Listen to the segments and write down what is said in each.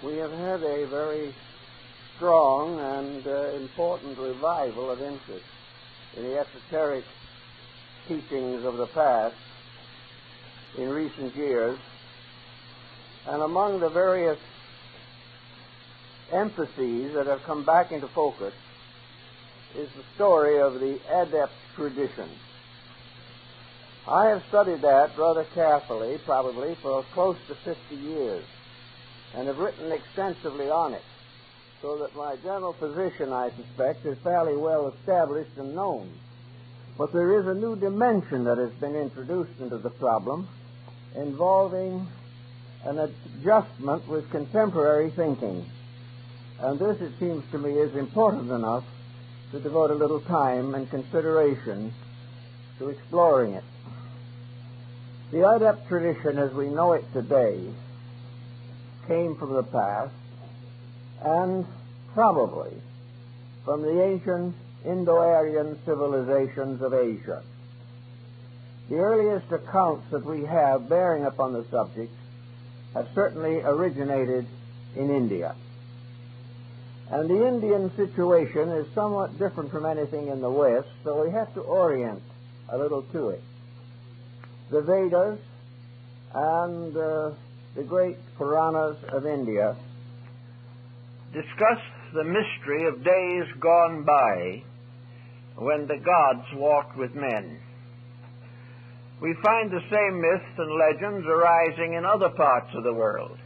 we have had a very strong and important revival of interest in the esoteric teachings of the past in recent years. And among the various emphases that have come back into focus is the story of the Adept tradition. I have studied that rather carefully, probably for close to 50 years, and have written extensively on it, so that my general position, I suspect, is fairly well established and known. But there is a new dimension that has been introduced into the problem, involving an adjustment with contemporary thinking. And this, it seems to me, is important enough to devote a little time and consideration to exploring it. The Adept tradition, as we know it today, came from the past and probably from the ancient Indo-Aryan civilizations of Asia. The earliest accounts that we have bearing upon the subject have certainly originated in India. And the Indian situation is somewhat different from anything in the West, so we have to orient a little to it. The Vedas and the great Puranas of India discuss the mystery of days gone by when the gods walked with men. We find the same myths and legends arising in other parts of the world.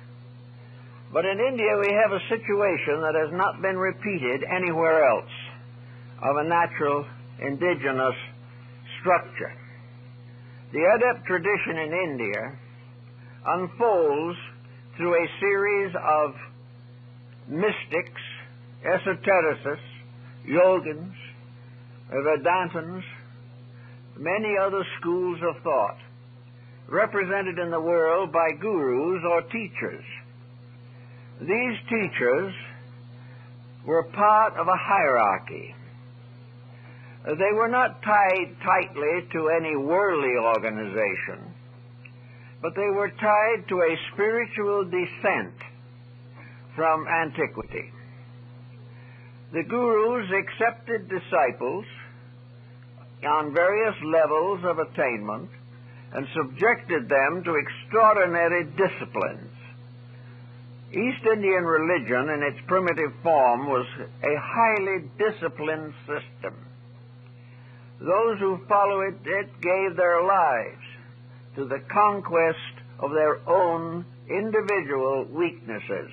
But in India we have a situation that has not been repeated anywhere else of a natural indigenous structure. The Adept tradition in India unfolds through a series of mystics, esotericists, yogins, Vedantins, many other schools of thought, represented in the world by gurus or teachers. These teachers were part of a hierarchy. They were not tied tightly to any worldly organization, but they were tied to a spiritual descent from antiquity. The gurus accepted disciples on various levels of attainment and subjected them to extraordinary disciplines. East Indian religion in its primitive form was a highly disciplined system. Those who followed it gave their lives to the conquest of their own individual weaknesses.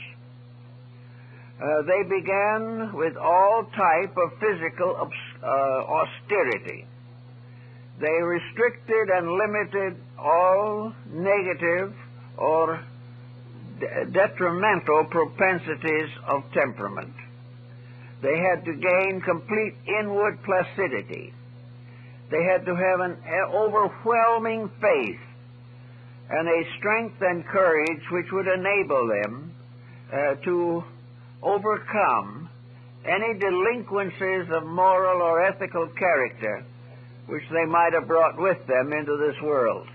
They began with all type of physical austerity. They restricted and limited all negative or detrimental propensities of temperament. They had to gain complete inward placidity. They had to have an overwhelming faith and a strength and courage which would enable them to overcome any delinquencies of moral or ethical character which they might have brought with them into this world.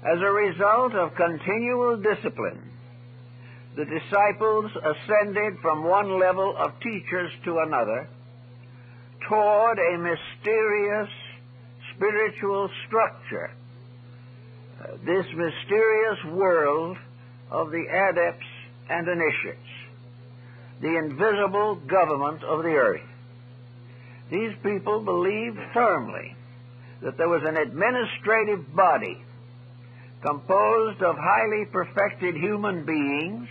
As a result of continual discipline, the disciples ascended from one level of teachers to another toward a mysterious spiritual structure, this mysterious world of the adepts and initiates, the invisible government of the earth. These people believed firmly that there was an administrative body composed of highly perfected human beings,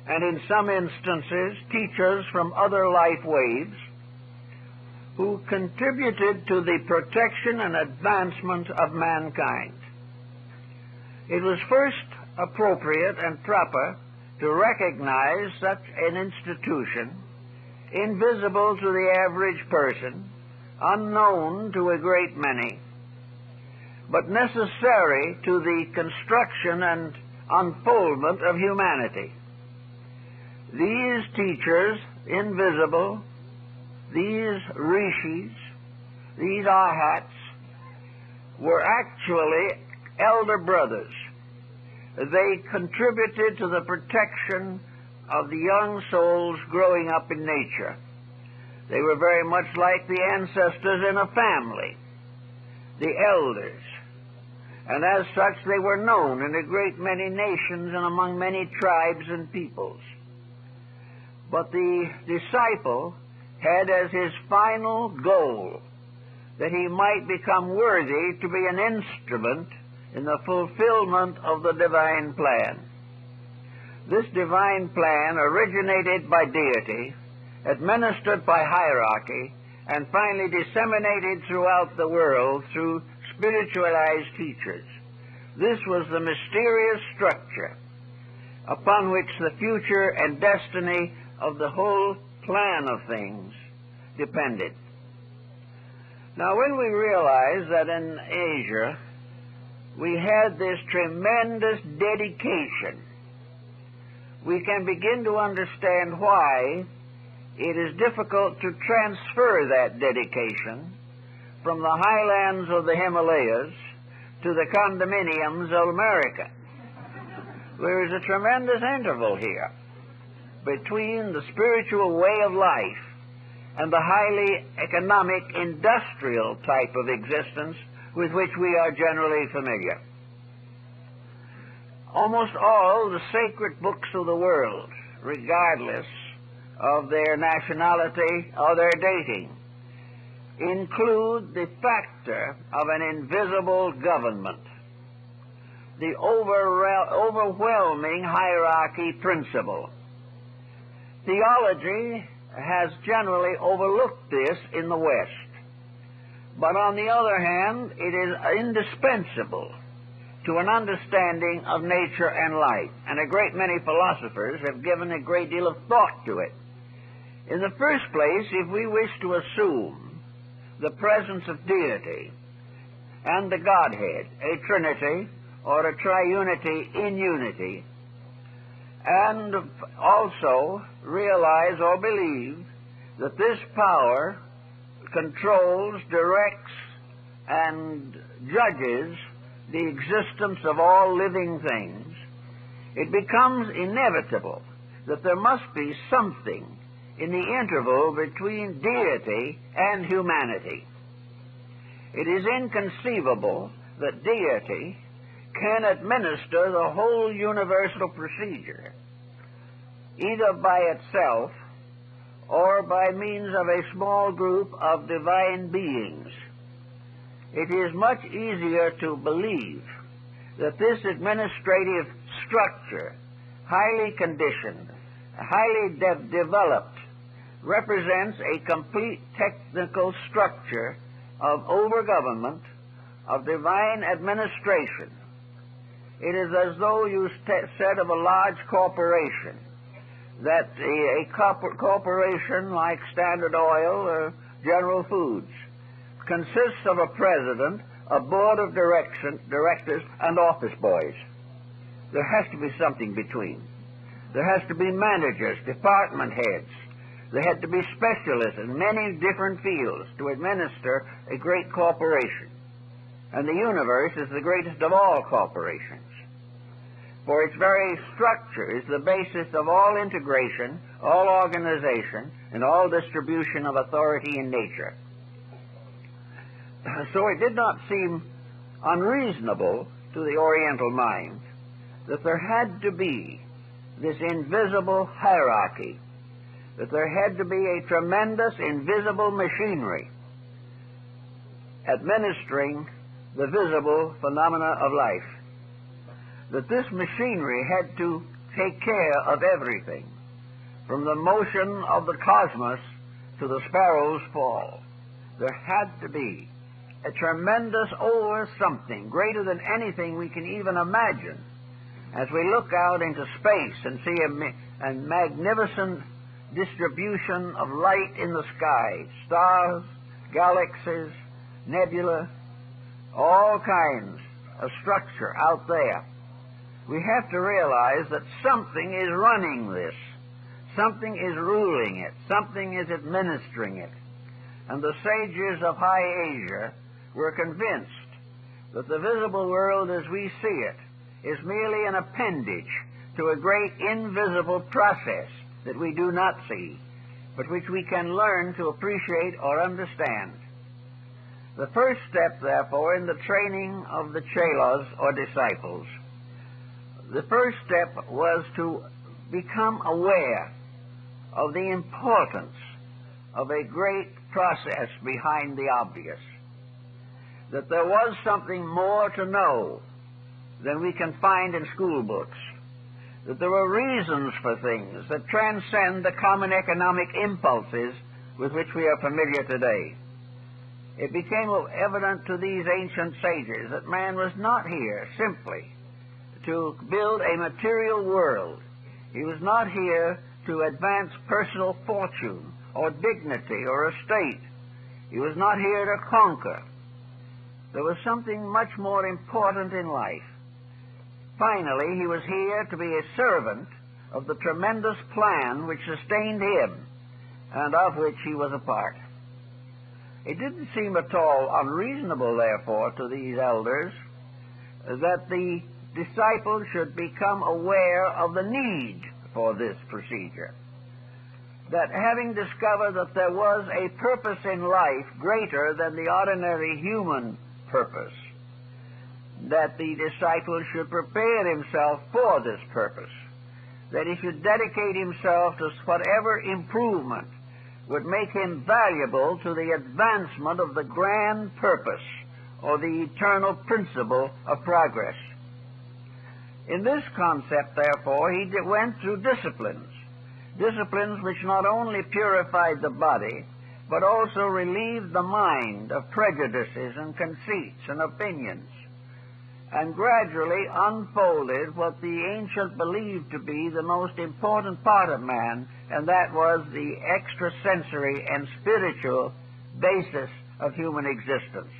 and in some instances teachers from other life waves, who contributed to the protection and advancement of mankind. It was first appropriate and proper to recognize such an institution, invisible to the average person, unknown to a great many, but necessary to the construction and unfoldment of humanity. These teachers, invisible, these rishis, these arhats, were actually elder brothers. They contributed to the protection of the young souls growing up in nature. They were very much like the ancestors in a family, the elders, and as such they were known in a great many nations and among many tribes and peoples. But the disciple had as his final goal that he might become worthy to be an instrument in the fulfillment of the divine plan. This divine plan originated by deity, administered by hierarchy, and finally disseminated throughout the world through spiritualized teachers. This was the mysterious structure upon which the future and destiny of the whole plan of things depended. Now, when we realize that in Asia we had this tremendous dedication, we can begin to understand why it is difficult to transfer that dedication from the highlands of the Himalayas to the condominiums of America. There is a tremendous interval here between the spiritual way of life and the highly economic, industrial type of existence with which we are generally familiar. Almost all the sacred books of the world, regardless of their nationality or their dating, include the factor of an invisible government, the overwhelming hierarchy principle. Theology has generally overlooked this in the West, but on the other hand, it is indispensable to an understanding of nature and life, and a great many philosophers have given a great deal of thought to it. In the first place, if we wish to assume the presence of deity and the Godhead, a trinity or a triunity in unity, and also realize or believe that this power controls, directs, and judges the existence of all living things, it becomes inevitable that there must be something in the interval between deity and humanity. It is inconceivable that deity can administer the whole universal procedure, either by itself or by means of a small group of divine beings. It is much easier to believe that this administrative structure, highly conditioned, highly developed, represents a complete technical structure of overgovernment, of divine administration. It is as though you said of a large corporation that a corporation like Standard Oil or General Foods consists of a president, a board of directors, and office boys. There has to be something between. There has to be managers, department heads. There had to be specialists in many different fields to administer a great corporation. And the universe is the greatest of all corporations, for its very structure is the basis of all integration, all organization, and all distribution of authority in nature. So it did not seem unreasonable to the Oriental mind that there had to be this invisible hierarchy, that there had to be a tremendous invisible machinery administering the visible phenomena of life, that this machinery had to take care of everything, from the motion of the cosmos to the sparrow's fall. There had to be a tremendous something greater than anything we can even imagine as we look out into space and see a magnificent distribution of light in the sky, stars, galaxies, nebula, all kinds of structure out there. We have to realize that something is running this. Something is ruling it. Something is administering it. And the sages of High Asia were convinced that the visible world as we see it is merely an appendage to a great invisible process that we do not see, but which we can learn to appreciate or understand. The first step, therefore, in the training of the chelas, or disciples, the first step was to become aware of the importance of a great process behind the obvious, that there was something more to know than we can find in school books, that there were reasons for things that transcend the common economic impulses with which we are familiar today. It became evident to these ancient sages that man was not here simply to build a material world. He was not here to advance personal fortune or dignity or estate. He was not here to conquer. There was something much more important in life. Finally, he was here to be a servant of the tremendous plan which sustained him and of which he was a part. It didn't seem at all unreasonable, therefore, to these elders that the disciples should become aware of the need for this procedure. That having discovered that there was a purpose in life greater than the ordinary human purpose, that the disciple should prepare himself for this purpose, that he should dedicate himself to whatever improvement would make him valuable to the advancement of the grand purpose or the eternal principle of progress. In this concept, therefore, he went through disciplines which not only purified the body, but also relieved the mind of prejudices and conceits and opinions, and gradually unfolded what the ancient believed to be the most important part of man, and that was the extrasensory and spiritual basis of human existence.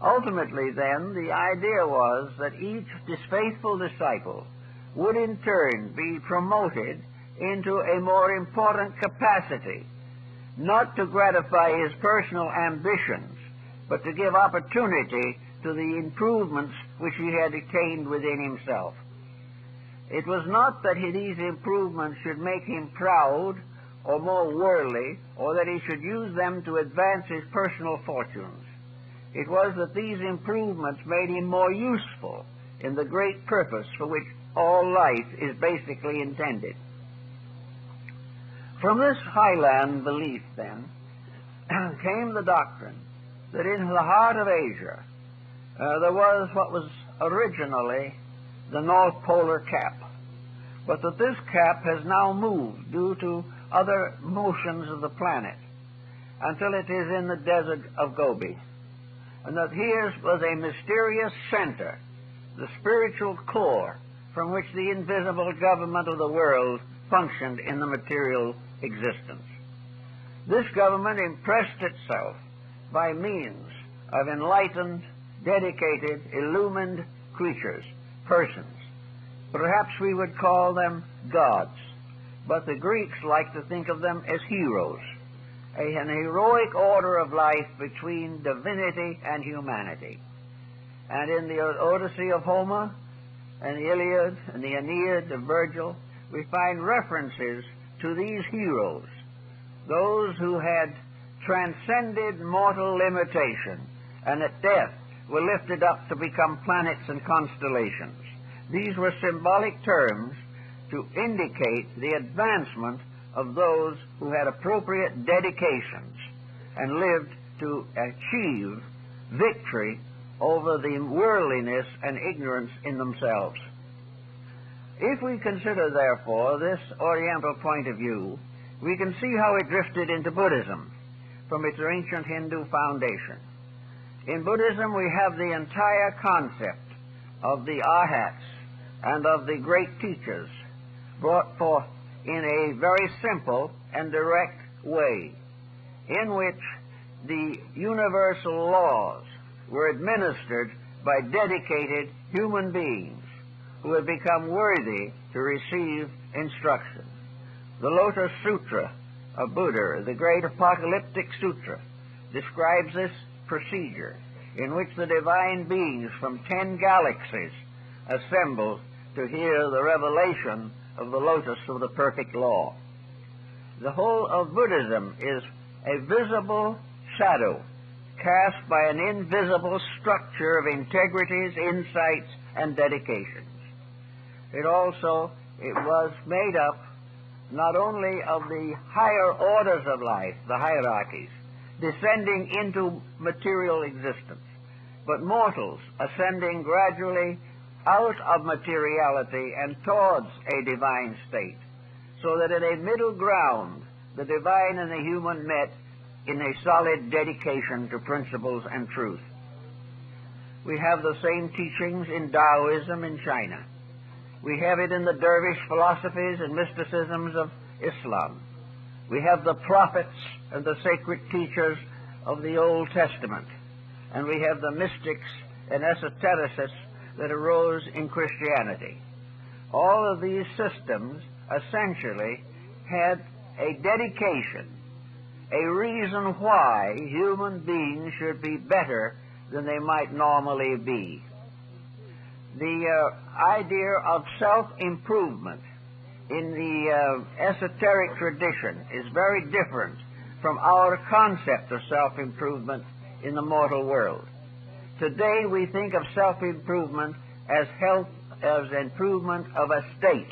Ultimately, then, the idea was that each faithful disciple would in turn be promoted into a more important capacity, not to gratify his personal ambitions, but to give opportunity to the improvements which he had attained within himself. It was not that these improvements should make him proud or more worldly, or that he should use them to advance his personal fortunes. It was that these improvements made him more useful in the great purpose for which all life is basically intended. From this highland belief, then, came the doctrine that in the heart of Asia there was what was originally the North Polar Cap, but that this cap has now moved due to other motions of the planet until it is in the desert of Gobi, and that here was a mysterious center, the spiritual core from which the invisible government of the world functioned in the material existence. This government impressed itself by means of enlightened, dedicated, illumined creatures, persons. Perhaps we would call them gods, but the Greeks like to think of them as heroes, an heroic order of life between divinity and humanity. And in the Odyssey of Homer, and the Iliad, and the Aeneid of Virgil, we find references to these heroes, those who had transcended mortal limitation, and at death were lifted up to become planets and constellations. These were symbolic terms to indicate the advancement of those who had appropriate dedications and lived to achieve victory over the worldliness and ignorance in themselves. If we consider, therefore, this Oriental point of view, we can see how it drifted into Buddhism from its ancient Hindu foundation. In Buddhism, we have the entire concept of the arhats and of the great teachers brought forth in a very simple and direct way, in which the universal laws were administered by dedicated human beings who had become worthy to receive instruction. The Lotus Sutra of Buddha, the great apocalyptic sutra, describes this procedure in which the divine beings from 10 galaxies assembled to hear the revelation of the lotus of the perfect law. The whole of Buddhism is a visible shadow cast by an invisible structure of integrities, insights, and dedications. It was made up not only of the higher orders of life, the hierarchies, descending into material existence, but mortals ascending gradually out of materiality and towards a divine state, so that at a middle ground the divine and the human met in a solid dedication to principles and truth. We have the same teachings in Taoism in China. We have it in the dervish philosophies and mysticisms of Islam. We have the prophets and the sacred teachers of the Old Testament. And we have the mystics and esotericists that arose in Christianity. All of these systems essentially had a dedication, a reason why human beings should be better than they might normally be. The idea of self-improvement in the esoteric tradition is very different from our concept of self-improvement in the mortal world. Today we think of self-improvement as improvement of a state.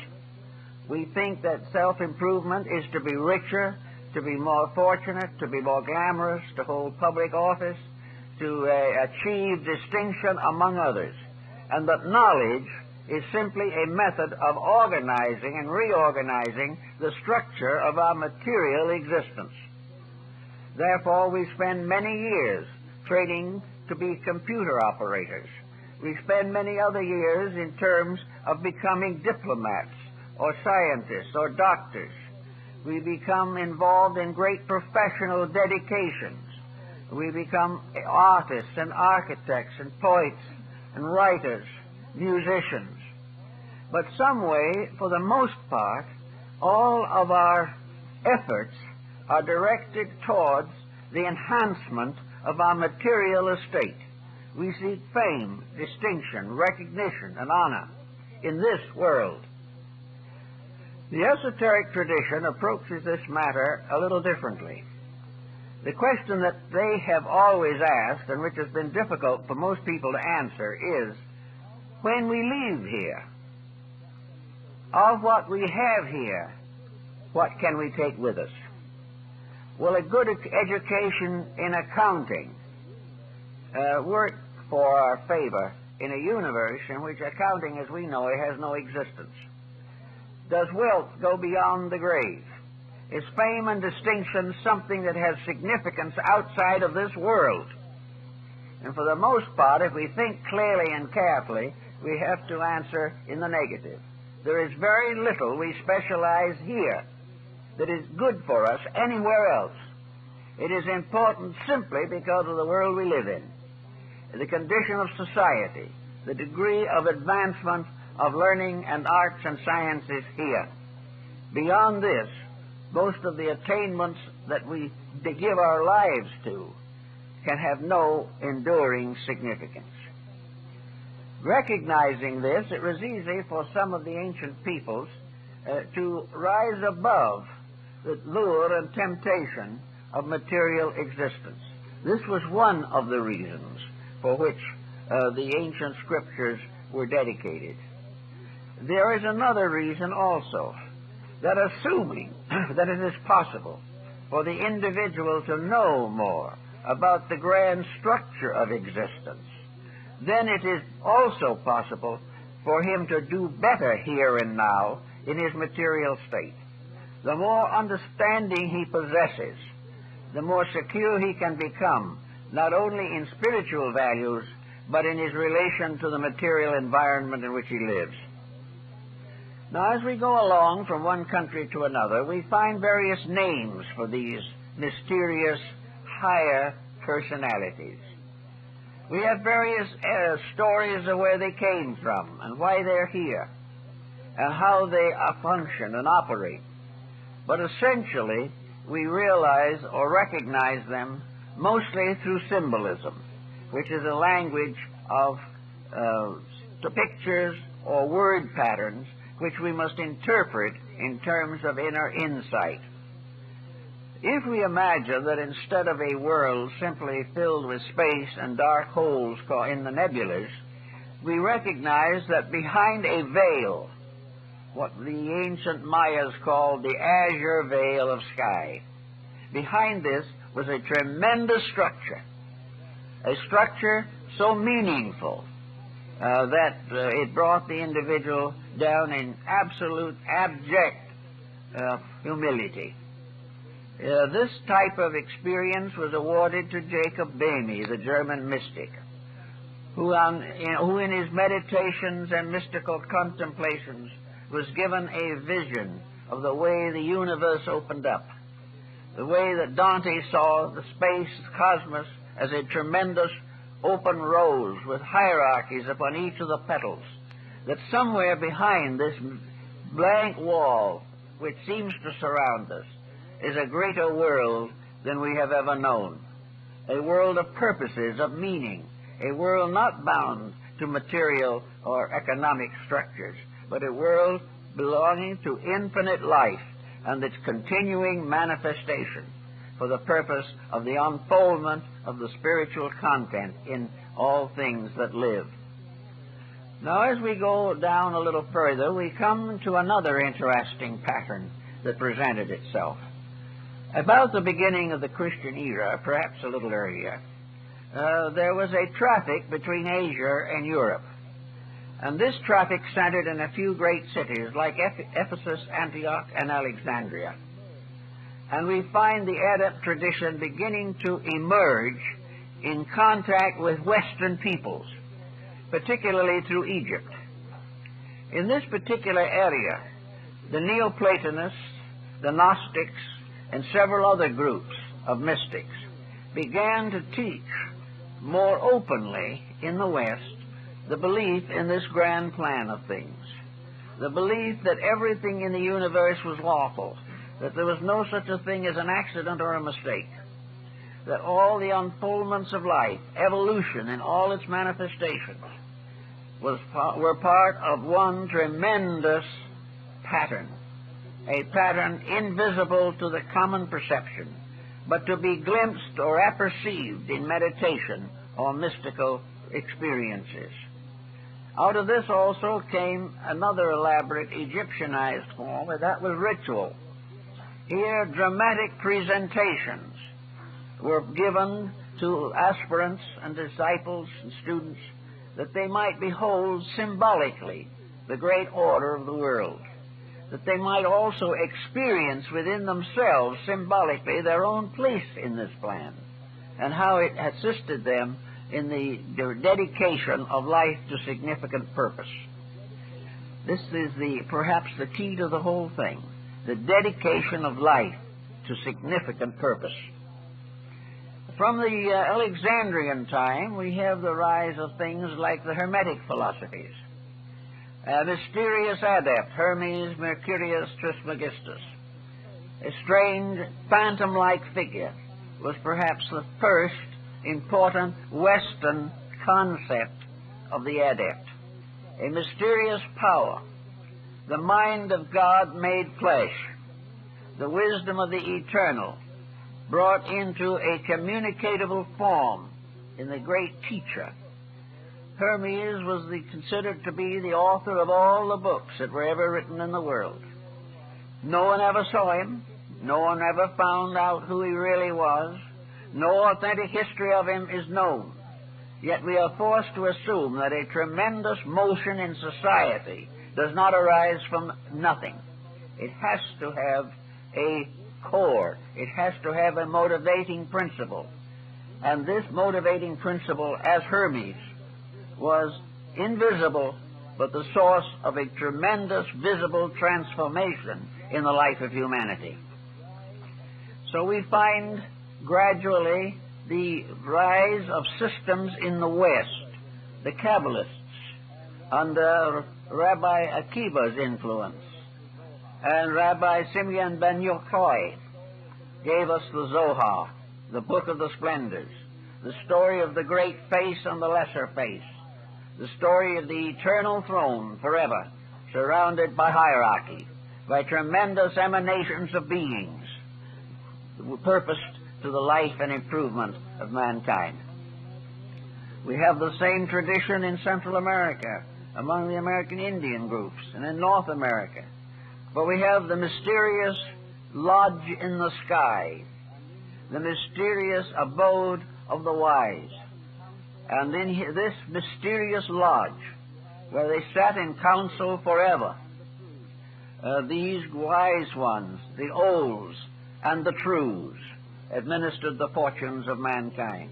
We think that self-improvement is to be richer, to be more fortunate, to be more glamorous, to hold public office, to achieve distinction among others, and that knowledge is simply a method of organizing and reorganizing the structure of our material existence. Therefore, we spend many years training to be computer operators. We spend many other years in terms of becoming diplomats or scientists or doctors. We become involved in great professional dedications. We become artists and architects and poets and writers, musicians. But some way, for the most part, all of our efforts are directed towards the enhancement of our material estate. We seek fame, distinction, recognition, and honor in this world. The esoteric tradition approaches this matter a little differently. The question that they have always asked, and which has been difficult for most people to answer, is, when we leave here, of what we have here, what can we take with us? Well, a good education in accounting worked for our favor in a universe in which accounting, as we know it, has no existence. Does wealth go beyond the grave? Is fame and distinction something that has significance outside of this world? And for the most part, if we think clearly and carefully, we have to answer in the negative. There is very little we specialize here that is good for us anywhere else. It is important simply because of the world we live in, the condition of society, the degree of advancement of learning and arts and sciences here. Beyond this, most of the attainments that we give our lives to can have no enduring significance. Recognizing this, it was easy for some of the ancient peoples to rise above the lure and temptation of material existence. This was one of the reasons for which the ancient scriptures were dedicated. There is another reason also, that assuming that it is possible for the individual to know more about the grand structure of existence, then it is also possible for him to do better here and now in his material state. The more understanding he possesses, the more secure he can become, not only in spiritual values, but in his relation to the material environment in which he lives. Now, as we go along from one country to another, we find various names for these mysterious higher personalities. We have various stories of where they came from and why they're here and how they function and operate. But essentially, we realize or recognize them mostly through symbolism, which is a language of the pictures or word patterns which we must interpret in terms of inner insight. If we imagine that instead of a world simply filled with space and dark holes in the nebulas, we recognize that behind a veil, what the ancient Mayas called the azure veil of sky, behind this was a tremendous structure, a structure so meaningful that it brought the individual down in absolute, abject humility. This type of experience was awarded to Jacob Boehme, the German mystic, who in his meditations and mystical contemplations was given a vision of the way the universe opened up, the way that Dante saw the space, the cosmos, as a tremendous open rose with hierarchies upon each of the petals, that somewhere behind this blank wall which seems to surround us is a greater world than we have ever known, a world of purposes, of meaning, a world not bound to material or economic structures, but a world belonging to infinite life and its continuing manifestation for the purpose of the unfoldment of the spiritual content in all things that live. Now, as we go down a little further, we come to another interesting pattern that presented itself. About the beginning of the Christian era, perhaps a little earlier, there was a traffic between Asia and Europe. And this traffic centered in a few great cities like Ephesus, Antioch, and Alexandria. And we find the Adept tradition beginning to emerge in contact with Western peoples, particularly through Egypt. In this particular area, the Neoplatonists, the Gnostics, and several other groups of mystics began to teach more openly in the West the belief in this grand plan of things, the belief that everything in the universe was lawful, that there was no such a thing as an accident or a mistake, that all the unfoldments of life, evolution in all its manifestations, were part of one tremendous pattern, a pattern invisible to the common perception, but to be glimpsed or apperceived in meditation or mystical experiences. Out of this also came another elaborate Egyptianized form, and that was ritual. Here, dramatic presentations were given to aspirants and disciples and students that they might behold symbolically the great order of the world, that they might also experience within themselves symbolically their own place in this plan and how it assisted them in the dedication of life to significant purpose. This is perhaps the key to the whole thing, the dedication of life to significant purpose. From the Alexandrian time, we have the rise of things like the Hermetic philosophies. A mysterious adept, Hermes Mercurius Trismegistus, a strange phantom-like figure, was perhaps the first important Western concept of the adept. A mysterious power, the mind of God made flesh, the wisdom of the eternal, brought into a communicatable form in the great teacher. Hermes was considered to be the author of all the books that were ever written in the world. No one ever saw him. No one ever found out who he really was. No authentic history of him is known. Yet we are forced to assume that a tremendous motion in society does not arise from nothing. It has to have a core. It has to have a motivating principle. And this motivating principle, as Hermes, was invisible, but the source of a tremendous visible transformation in the life of humanity. So we find gradually the rise of systems in the West, the Kabbalists, under Rabbi Akiva's influence, and Rabbi Simeon ben Yochai gave us the Zohar, the Book of the Splendors, the story of the great face and the lesser face, the story of the eternal throne forever, surrounded by hierarchy, by tremendous emanations of beings purposed to the life and improvement of mankind. We have the same tradition in Central America, among the American Indian groups, and in North America. But we have the mysterious lodge in the sky, the mysterious abode of the wise. And in this mysterious lodge, where they sat in council forever, these wise ones, the olds and the trues, administered the fortunes of mankind.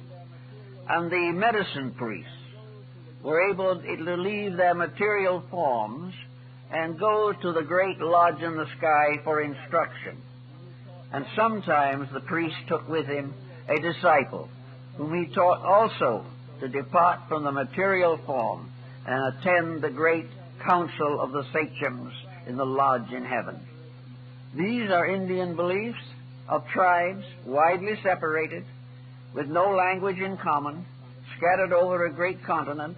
And the medicine priests were able to leave their material forms and go to the great lodge in the sky for instruction. And sometimes the priest took with him a disciple, whom he taught also to depart from the material form and attend the great council of the sachems in the lodge in heaven. These are Indian beliefs of tribes widely separated, with no language in common, scattered over a great continent,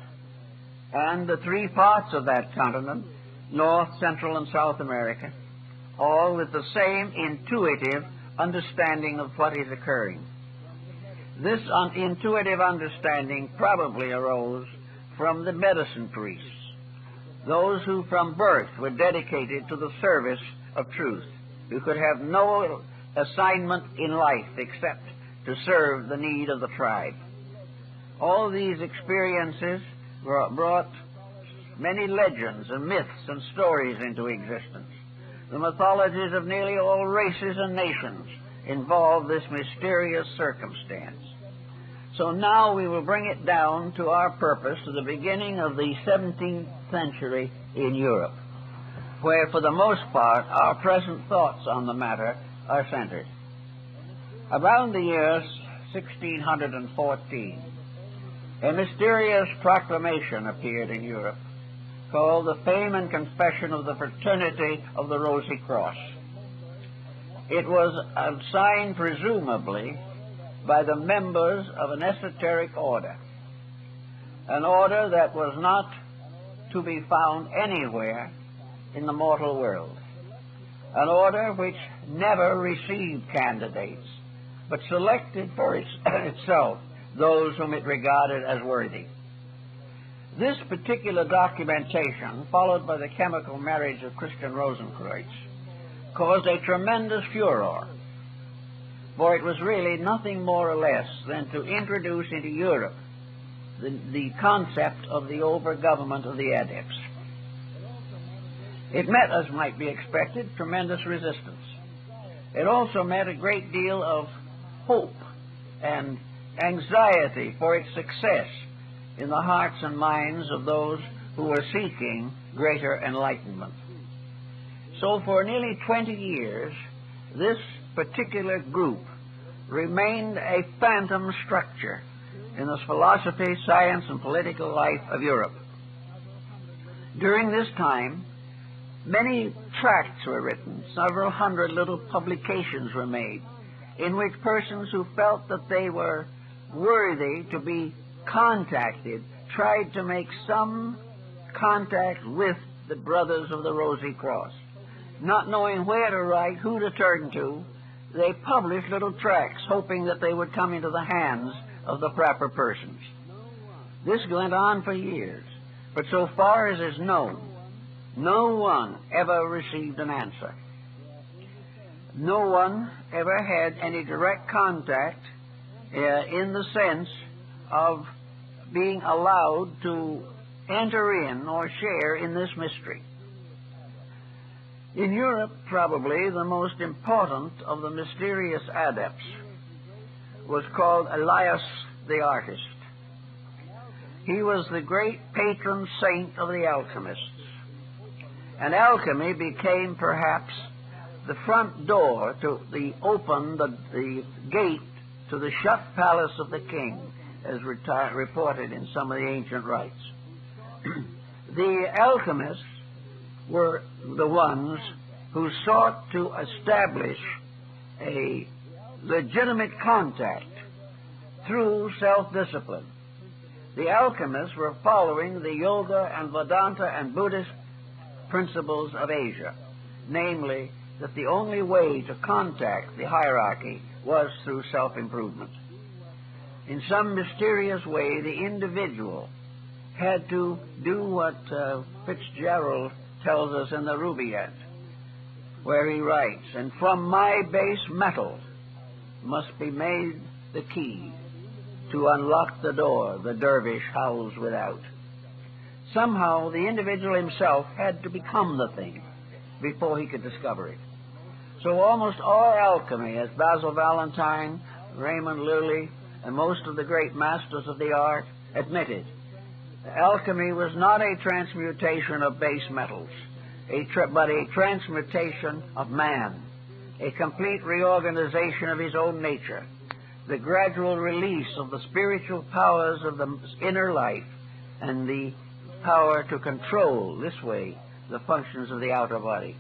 and the three parts of that continent, North, Central, and South America, all with the same intuitive understanding of what is occurring. This intuitive understanding probably arose from the medicine priests, those who from birth were dedicated to the service of truth, who could have no assignment in life except to serve the need of the tribe. All these experiences brought many legends and myths and stories into existence. The mythologies of nearly all races and nations involve this mysterious circumstance. So now we will bring it down to our purpose to the beginning of the 17th century in Europe, where for the most part our present thoughts on the matter are centered. Around the year 1614, a mysterious proclamation appeared in Europe called the Fame and Confession of the Fraternity of the Rosy Cross. It was signed presumably by the members of an esoteric order, an order that was not to be found anywhere in the mortal world, an order which never received candidates, but selected for itself those whom it regarded as worthy. This particular documentation, followed by the chemical marriage of Christian Rosenkreuz, caused a tremendous furor, for it was really nothing more or less than to introduce into Europe the concept of the over-government of the Adepts. It met, as might be expected, tremendous resistance. It also met a great deal of hope and anxiety for its success in the hearts and minds of those who were seeking greater enlightenment. So for nearly 20 years, this particular group remained a phantom structure in the philosophy, science, and political life of Europe. During this time, many tracts were written, several hundred little publications were made, in which persons who felt that they were worthy to be contacted tried to make some contact with the Brothers of the Rosy Cross. Not knowing where to write, who to turn to, they published little tracts, hoping that they would come into the hands of the proper persons. This went on for years, but so far as is known, no one ever received an answer. No one ever had any direct contact in the sense of being allowed to enter in or share in this mystery. In Europe, probably the most important of the mysterious adepts was called Elias the Artist. He was the great patron saint of the alchemists. And alchemy became perhaps the front door to open the gate to the shut palace of the king, as reported in some of the ancient rites. The alchemists were the ones who sought to establish a legitimate contact through self-discipline, The alchemists were following the Yoga and Vedanta and Buddhist principles of Asia, namely that the only way to contact the hierarchy was through self-improvement. In some mysterious way, the individual had to do what Fitzgerald tells us in the Rubaiyat, where he writes, "And from my base metal must be made the key. To unlock the door, the dervish howls without." Somehow, the individual himself had to become the thing before he could discover it. So almost all alchemy, as Basil Valentine, Raymond Lilly, and most of the great masters of the art admitted, alchemy was not a transmutation of base metals, but a transmutation of man, a complete reorganization of his own nature, the gradual release of the spiritual powers of the inner life, and the power to control, this way, the functions of the outer body.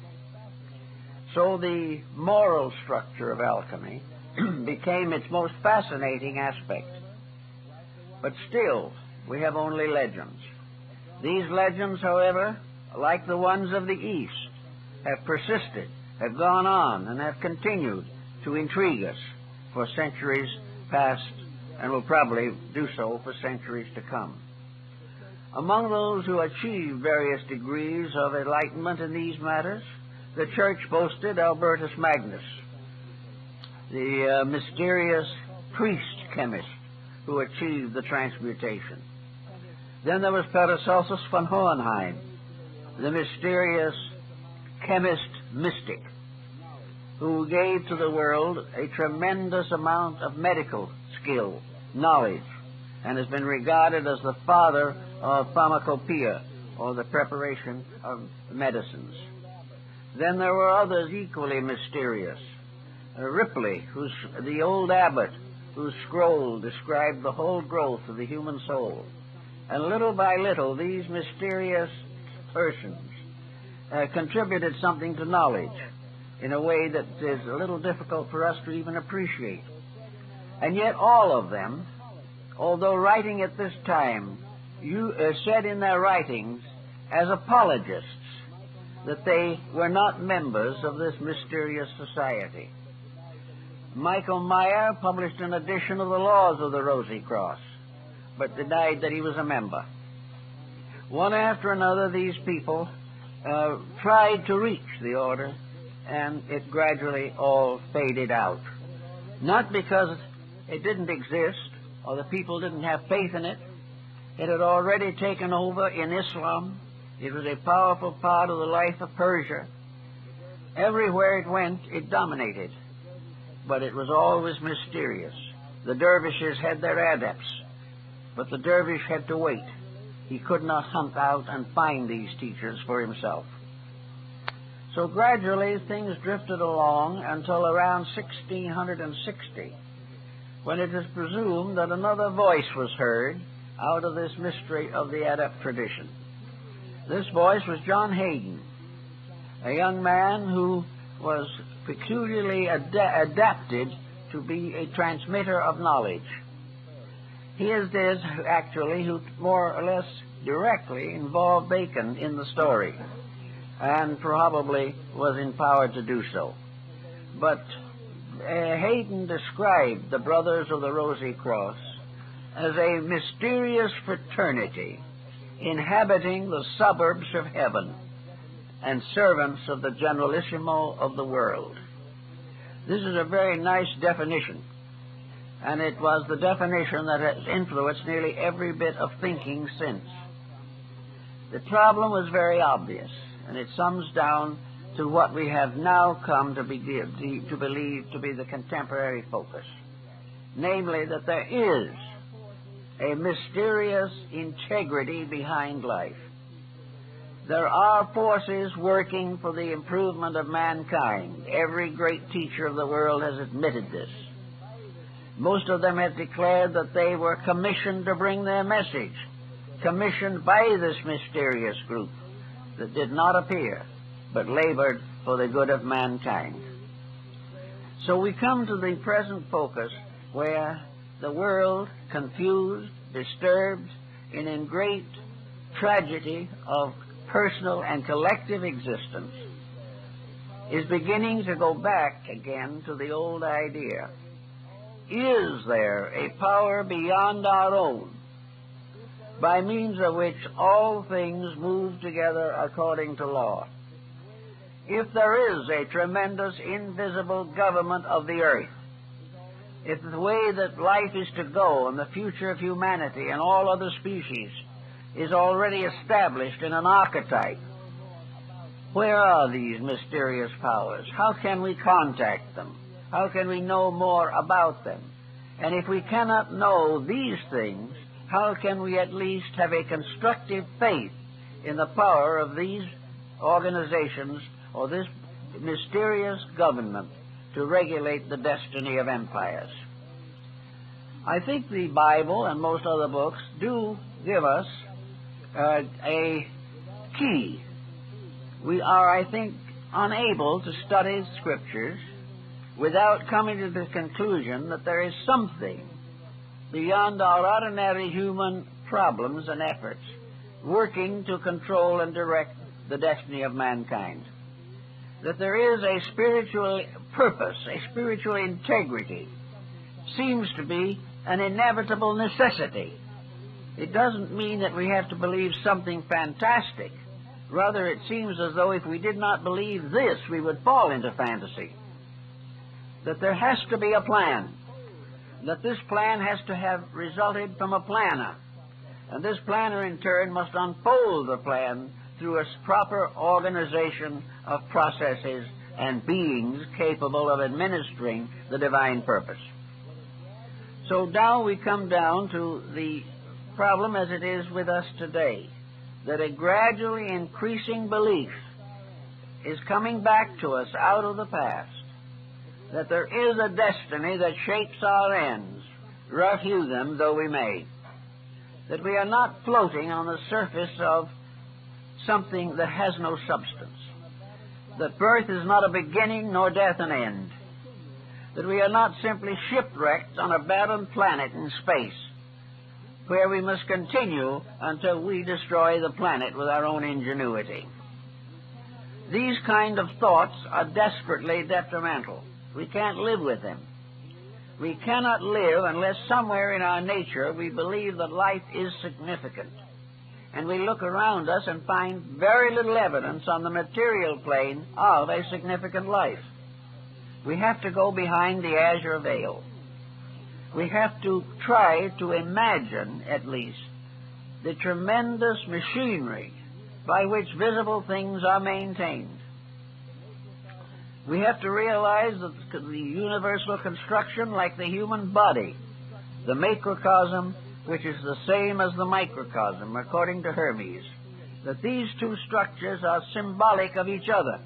So the moral structure of alchemy became its most fascinating aspect. But still, we have only legends. These legends, however, like the ones of the East, have persisted, have gone on, and have continued to intrigue us for centuries past, and will probably do so for centuries to come. Among those who achieved various degrees of enlightenment in these matters, the Church boasted Albertus Magnus, the mysterious priest-chemist who achieved the transmutation. Then there was Paracelsus von Hohenheim, the mysterious chemist-mystic, who gave to the world a tremendous amount of medical skill, knowledge, and has been regarded as the father of pharmacopoeia, or the preparation of medicines. Then there were others equally mysterious. Ripley, the old abbot, whose scroll described the whole growth of the human soul. And little by little, these mysterious persons contributed something to knowledge in a way that is a little difficult for us to even appreciate. And yet all of them, although writing at this time, said in their writings as apologists that they were not members of this mysterious society. Michael Meyer published an edition of the Laws of the Rosy Cross, but denied that he was a member. One after another, these people tried to reach the order, and it gradually all faded out. Not because it didn't exist, or the people didn't have faith in it. It had already taken over in Islam. It was a powerful part of the life of Persia. Everywhere it went, it dominated. But it was always mysterious. The dervishes had their adepts, but the dervish had to wait. He could not hunt out and find these teachers for himself. So gradually things drifted along until around 1660, when it is presumed that another voice was heard out of this mystery of the Adept tradition. This voice was John Hayden, a young man who was peculiarly adapted to be a transmitter of knowledge. He is this, actually, who more or less directly involved Bacon in the story, and probably was empowered to do so. But Hayden described the Brothers of the Rosy Cross as a mysterious fraternity inhabiting the suburbs of heaven and servants of the Generalissimo of the world. This is a very nice definition, and it was the definition that has influenced nearly every bit of thinking since. The problem was very obvious, and it sums down to what we have now come to believe to be the contemporary focus, namely that there is a mysterious integrity behind life. There are forces working for the improvement of mankind. Every great teacher of the world has admitted this. Most of them have declared that they were commissioned to bring their message, commissioned by this mysterious group that did not appear, but labored for the good of mankind. So we come to the present focus where the world, confused, disturbed, in a great tragedy of personal and collective existence, is beginning to go back again to the old idea. Is there a power beyond our own, by means of which all things move together according to law? If there is a tremendous invisible government of the earth, if the way that life is to go and the future of humanity and all other species is already established in an archetype, where are these mysterious powers? How can we contact them? How can we know more about them? And if we cannot know these things, how can we at least have a constructive faith in the power of these organizations or this mysterious government to regulate the destiny of empires? I think the Bible and most other books do give us a key. We are, I think, unable to study Scriptures without coming to the conclusion that there is something beyond our ordinary human problems and efforts working to control and direct the destiny of mankind. That there is a spiritual purpose, a spiritual integrity, seems to be an inevitable necessity. It doesn't mean that we have to believe something fantastic. Rather, it seems as though if we did not believe this, we would fall into fantasy. That there has to be a plan. That this plan has to have resulted from a planner. And this planner, in turn, must unfold the plan through a proper organization of processes and beings capable of administering the divine purpose. So now we come down to the problem as it is with us today, that a gradually increasing belief is coming back to us out of the past, that there is a destiny that shapes our ends, rough hew them though we may, that we are not floating on the surface of something that has no substance, that birth is not a beginning nor death an end, that we are not simply shipwrecked on a barren planet in space, where we must continue until we destroy the planet with our own ingenuity. These kind of thoughts are desperately detrimental. We can't live with them. We cannot live unless somewhere in our nature we believe that life is significant. And we look around us and find very little evidence on the material plane of a significant life. We have to go behind the azure veil. We have to try to imagine, at least, the tremendous machinery by which visible things are maintained. We have to realize that the universal construction, like the human body, the macrocosm, which is the same as the microcosm, according to Hermes, that these two structures are symbolic of each other,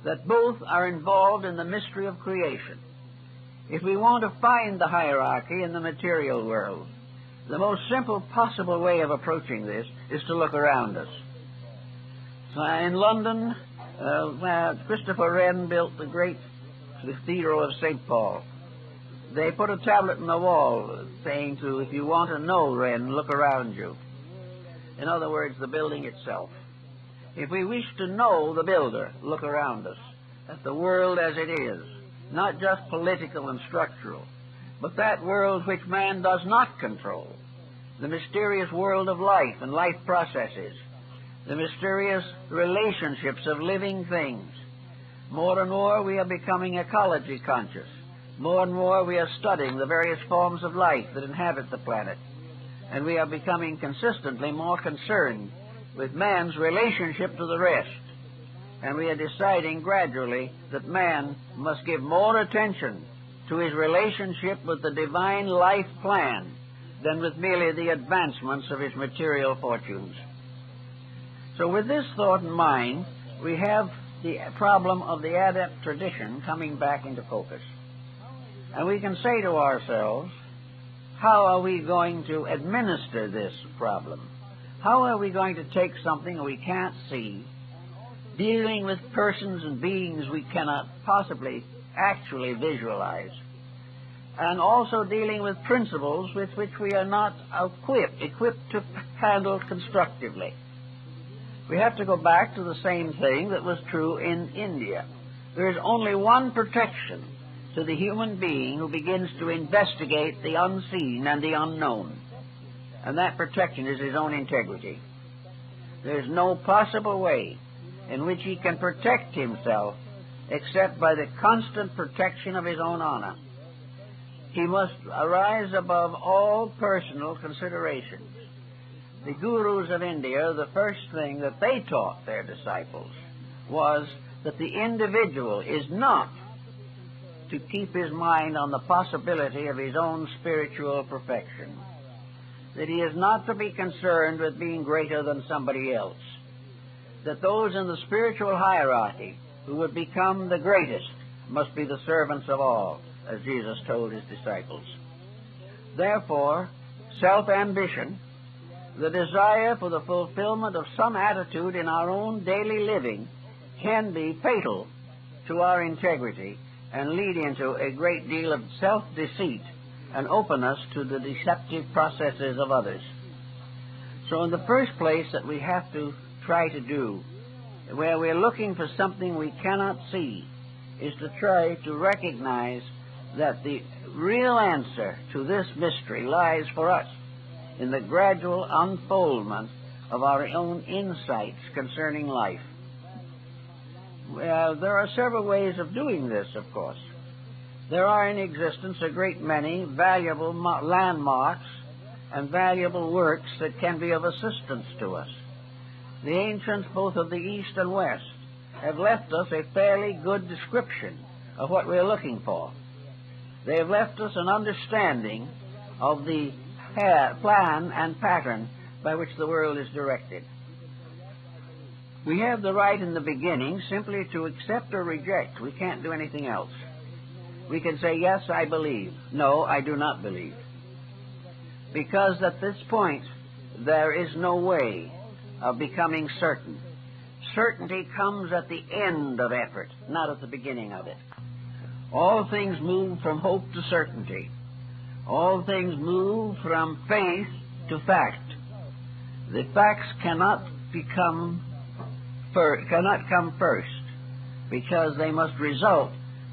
that both are involved in the mystery of creation. If we want to find the hierarchy in the material world, the most simple possible way of approaching this is to look around us. In London, Christopher Wren built the great Cathedral of St. Paul. They put a tablet in the wall saying to, if you want to know Wren, look around you. In other words, the building itself. If we wish to know the builder, look around us, at the world as it is, not just political and structural, but that world which man does not control, the mysterious world of life and life processes, the mysterious relationships of living things. More and more we are becoming ecology conscious. More and more we are studying the various forms of life that inhabit the planet. And we are becoming consistently more concerned with man's relationship to the rest. And we are deciding gradually that man must give more attention to his relationship with the divine life plan than with merely the advancements of his material fortunes. So with this thought in mind, we have the problem of the Adept tradition coming back into focus. And we can say to ourselves, how are we going to administer this problem? How are we going to take something we can't see, dealing with persons and beings we cannot possibly actually visualize, and also dealing with principles with which we are not equipped to handle constructively. We have to go back to the same thing that was true in India. There is only one protection to the human being who begins to investigate the unseen and the unknown, and that protection is his own integrity. There is no possible way in which he can protect himself except by the constant protection of his own honor. He must arise above all personal considerations. The gurus of India, the first thing that they taught their disciples was that the individual is not to keep his mind on the possibility of his own spiritual perfection, that he is not to be concerned with being greater than somebody else, that those in the spiritual hierarchy who would become the greatest must be the servants of all, as Jesus told his disciples. Therefore, self-ambition, the desire for the fulfillment of some attitude in our own daily living, can be fatal to our integrity and lead into a great deal of self-deceit and open us to the deceptive processes of others. So in the first place that we have to try to do, where we're looking for something we cannot see, is to try to recognize that the real answer to this mystery lies for us in the gradual unfoldment of our own insights concerning life. Well, there are several ways of doing this, of course. There are in existence a great many valuable landmarks and valuable works that can be of assistance to us. The ancients, both of the East and West, have left us a fairly good description of what we're looking for. They have left us an understanding of the plan and pattern by which the world is directed. We have the right in the beginning simply to accept or reject. We can't do anything else. We can say, yes, I believe. No, I do not believe. Because at this point, there is no way of becoming certain. Certainty comes at the end of effort, not at the beginning of it. All things move from hope to certainty. All things move from faith to fact. The facts cannot come first, because they must result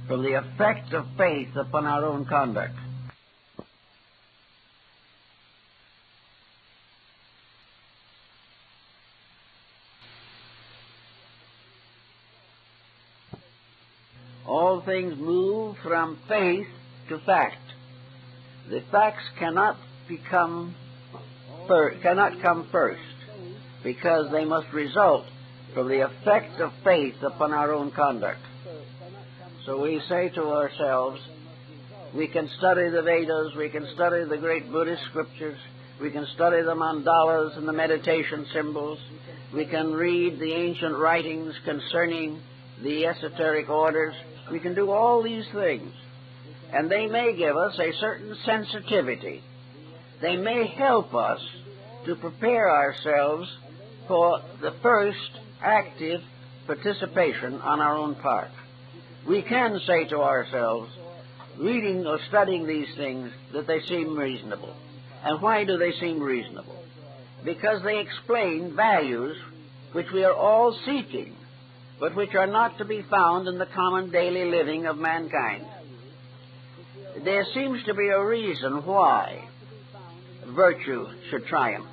from the effect of faith upon our own conduct. All things move from faith to fact. The facts cannot come first, because they must result from the effect of faith upon our own conduct. So we say to ourselves, we can study the Vedas, we can study the great Buddhist scriptures, we can study the mandalas and the meditation symbols, we can read the ancient writings concerning the esoteric orders, we can do all these things, and they may give us a certain sensitivity. They may help us to prepare ourselves for the first active participation on our own part. We can say to ourselves, reading or studying these things, that they seem reasonable. And why do they seem reasonable? Because they explain values which we are all seeking, but which are not to be found in the common daily living of mankind. There seems to be a reason why virtue should triumph.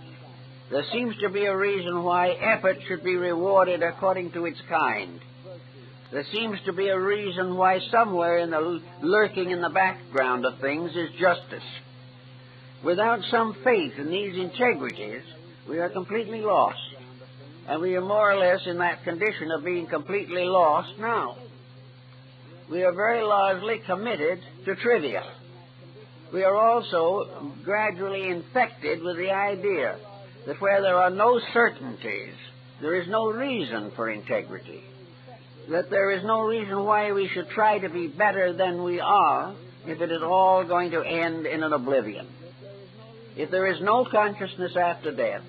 There seems to be a reason why effort should be rewarded according to its kind. There seems to be a reason why somewhere lurking in the background of things is justice. Without some faith in these integrities, we are completely lost. And we are more or less in that condition of being completely lost now. We are very largely committed to trivia. We are also gradually infected with the idea that where there are no certainties, there is no reason for integrity. That there is no reason why we should try to be better than we are if it is all going to end in an oblivion. If there is no consciousness after death,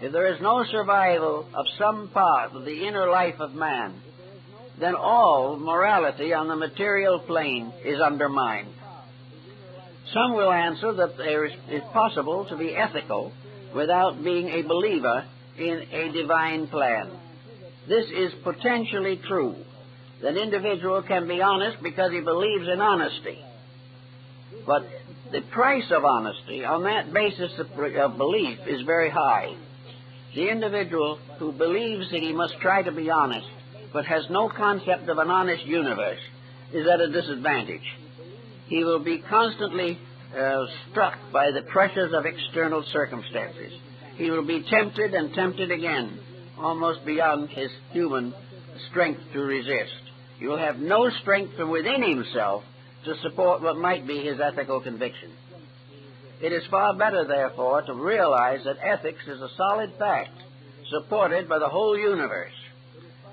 if there is no survival of some part of the inner life of man, then all morality on the material plane is undermined. Some will answer that it's possible to be ethical without being a believer in a divine plan. This is potentially true. That individual can be honest because he believes in honesty. But the price of honesty on that basis of belief is very high. The individual who believes that he must try to be honest but has no concept of an honest universe is at a disadvantage. He will be constantly struck by the pressures of external circumstances. He will be tempted and tempted again, almost beyond his human strength to resist. He will have no strength from within himself to support what might be his ethical conviction. It is far better, therefore, to realize that ethics is a solid fact supported by the whole universe,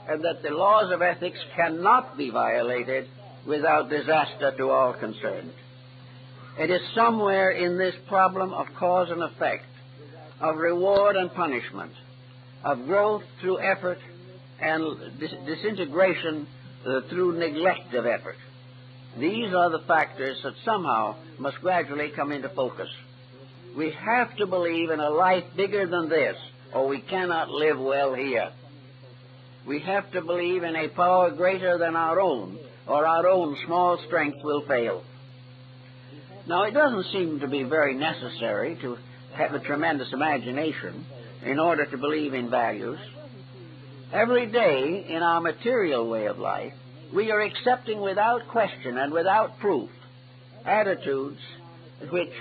and that the laws of ethics cannot be violated without disaster to all concerned. It is somewhere in this problem of cause and effect, of reward and punishment, of growth through effort and disintegration through neglect of effort. These are the factors that somehow must gradually come into focus. We have to believe in a life bigger than this, or we cannot live well here. We have to believe in a power greater than our own, or our own small strength will fail. Now, it doesn't seem to be very necessary to have a tremendous imagination in order to believe in values. Every day in our material way of life, we are accepting without question and without proof attitudes which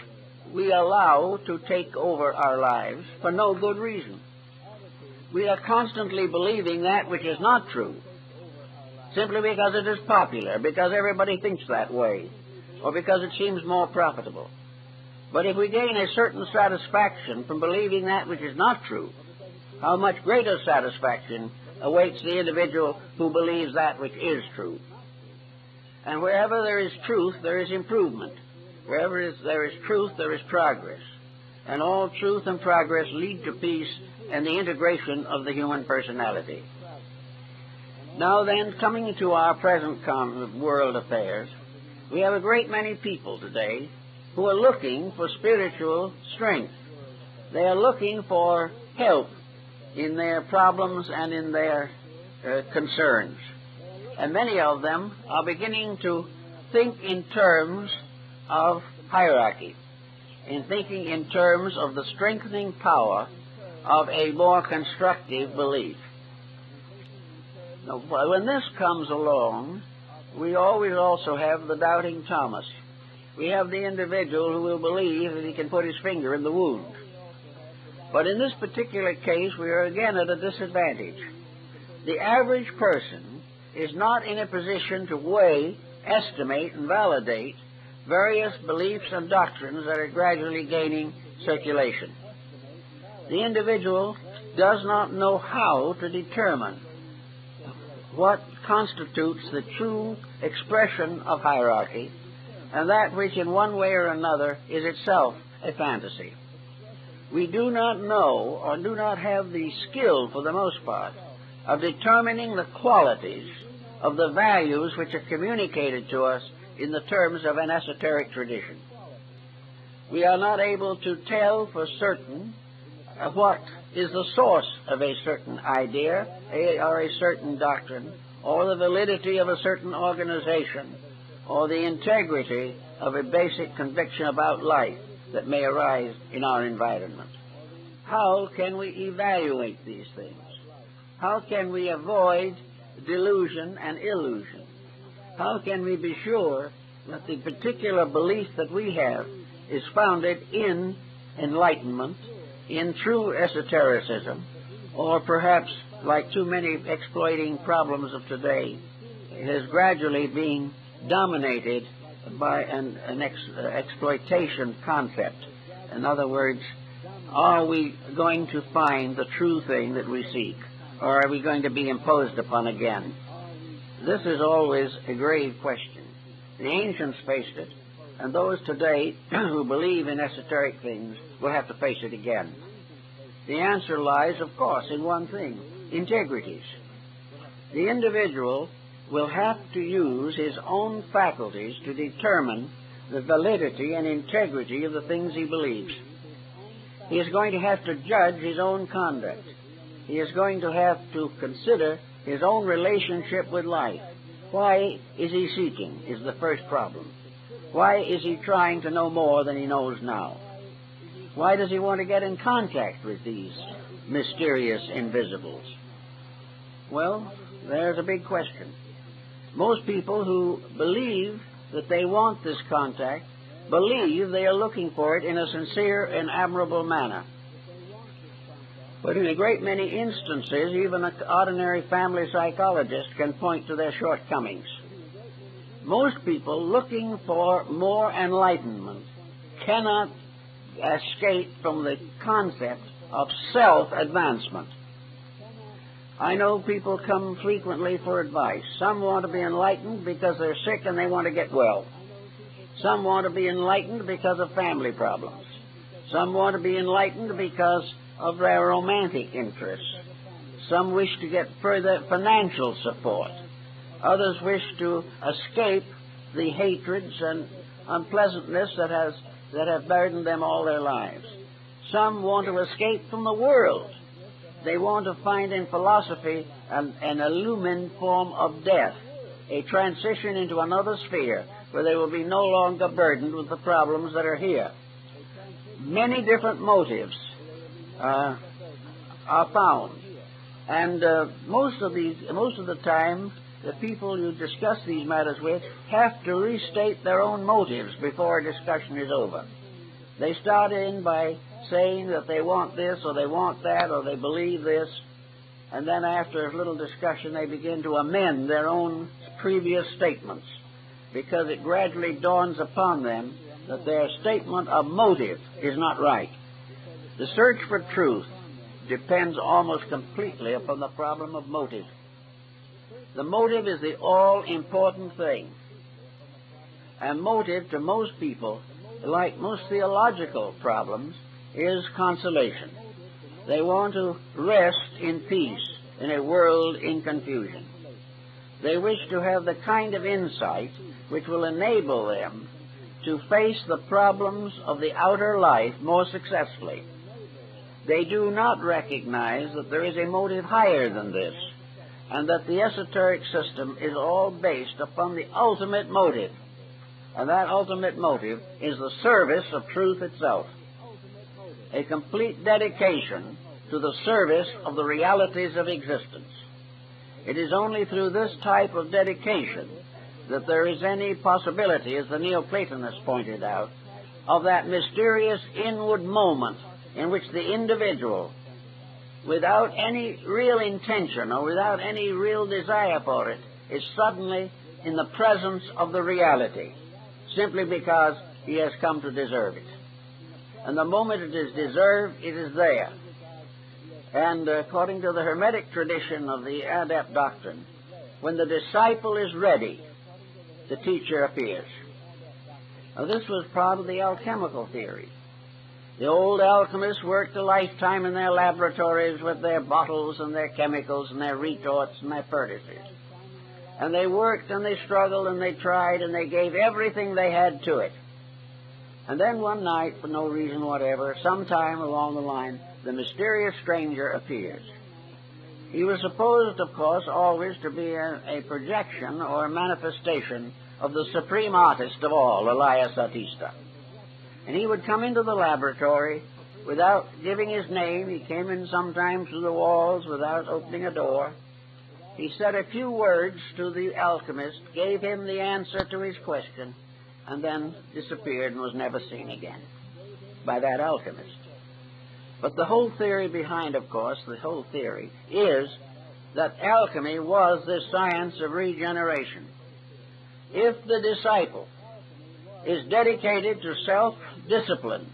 we allow to take over our lives for no good reason. We are constantly believing that which is not true, simply because it is popular, because everybody thinks that way, or because it seems more profitable. But if we gain a certain satisfaction from believing that which is not true, how much greater satisfaction awaits the individual who believes that which is true. And wherever there is truth, there is improvement. Wherever there is truth, there is progress. And all truth and progress lead to peace and the integration of the human personality. Now then, coming to our present world affairs, we have a great many people today who are looking for spiritual strength. They are looking for help in their problems and in their concerns. And many of them are beginning to think in terms of hierarchy, in thinking in terms of the strengthening power of a more constructive belief. Now, when this comes along, we always also have the doubting Thomas. We have the individual who will believe that he can put his finger in the wound. But in this particular case, we are again at a disadvantage. The average person is not in a position to weigh, estimate, and validate various beliefs and doctrines that are gradually gaining circulation. The individual does not know how to determine what constitutes the true expression of hierarchy, and that which in one way or another is itself a fantasy. We do not know or do not have the skill, for the most part, of determining the qualities of the values which are communicated to us in the terms of an esoteric tradition. We are not able to tell for certain what is the source of a certain idea or a certain doctrine, or the validity of a certain organization, or the integrity of a basic conviction about life that may arise in our environment. How can we evaluate these things? How can we avoid delusion and illusion? How can we be sure that the particular belief that we have is founded in enlightenment, in true esotericism, or perhaps, like too many exploiting problems of today, it is gradually being dominated by an exploitation concept. In other words, are we going to find the true thing that we seek, or are we going to be imposed upon again? This is always a grave question. The ancients faced it, and those today who believe in esoteric things will have to face it again. The answer lies, of course, in one thing: integrities. The individual will have to use his own faculties to determine the validity and integrity of the things he believes. He is going to have to judge his own conduct. He is going to have to consider his own relationship with life. Why is he seeking, is the first problem. Why is he trying to know more than he knows now? Why does he want to get in contact with these mysterious invisibles? Well, there's a big question. Most people who believe that they want this contact believe they are looking for it in a sincere and admirable manner. But in a great many instances, even an ordinary family psychologist can point to their shortcomings. Most people looking for more enlightenment cannot escape from the concept of self-advancement. I know people come frequently for advice. Some want to be enlightened because they're sick and they want to get well. Some want to be enlightened because of family problems. Some want to be enlightened because of their romantic interests. Some wish to get further financial support. Others wish to escape the hatreds and unpleasantness that have burdened them all their lives. Some want to escape from the world. They want to find in philosophy an illumined form of death, a transition into another sphere where they will be no longer burdened with the problems that are here. Many different motives are found, and most of the time, the people you discuss these matters with have to restate their own motives before a discussion is over. They start in by saying that they want this or they want that or they believe this, and then after a little discussion they begin to amend their own previous statements, because it gradually dawns upon them that their statement of motive is not right. The search for truth depends almost completely upon the problem of motive. The motive is the all-important thing. And motive to most people, like most theological problems, is consolation. They want to rest in peace in a world in confusion. They wish to have the kind of insight which will enable them to face the problems of the outer life more successfully. They do not recognize that there is a motive higher than this, and that the esoteric system is all based upon the ultimate motive. And that ultimate motive is the service of truth itself. A complete dedication to the service of the realities of existence. It is only through this type of dedication that there is any possibility, as the Neoplatonists pointed out, of that mysterious inward moment in which the individual, without any real intention or without any real desire for it, is suddenly in the presence of the reality, simply because he has come to deserve it. And the moment it is deserved, it is there. And according to the Hermetic tradition of the Adept doctrine, when the disciple is ready, the teacher appears. Now, this was part of the alchemical theory. The old alchemists worked a lifetime in their laboratories with their bottles and their chemicals and their retorts and their furnaces. And they worked and they struggled and they tried and they gave everything they had to it. And then one night, for no reason whatever, sometime along the line, the mysterious stranger appears. He was supposed, of course, always to be a projection or a manifestation of the supreme artist of all, Elias Artista. And he would come into the laboratory without giving his name. He came in sometimes through the walls without opening a door. He said a few words to the alchemist, gave him the answer to his question, and then disappeared and was never seen again by that alchemist. But the whole theory behind, of course, the whole theory is that alchemy was this science of regeneration. If the disciple is dedicated to self-discipline,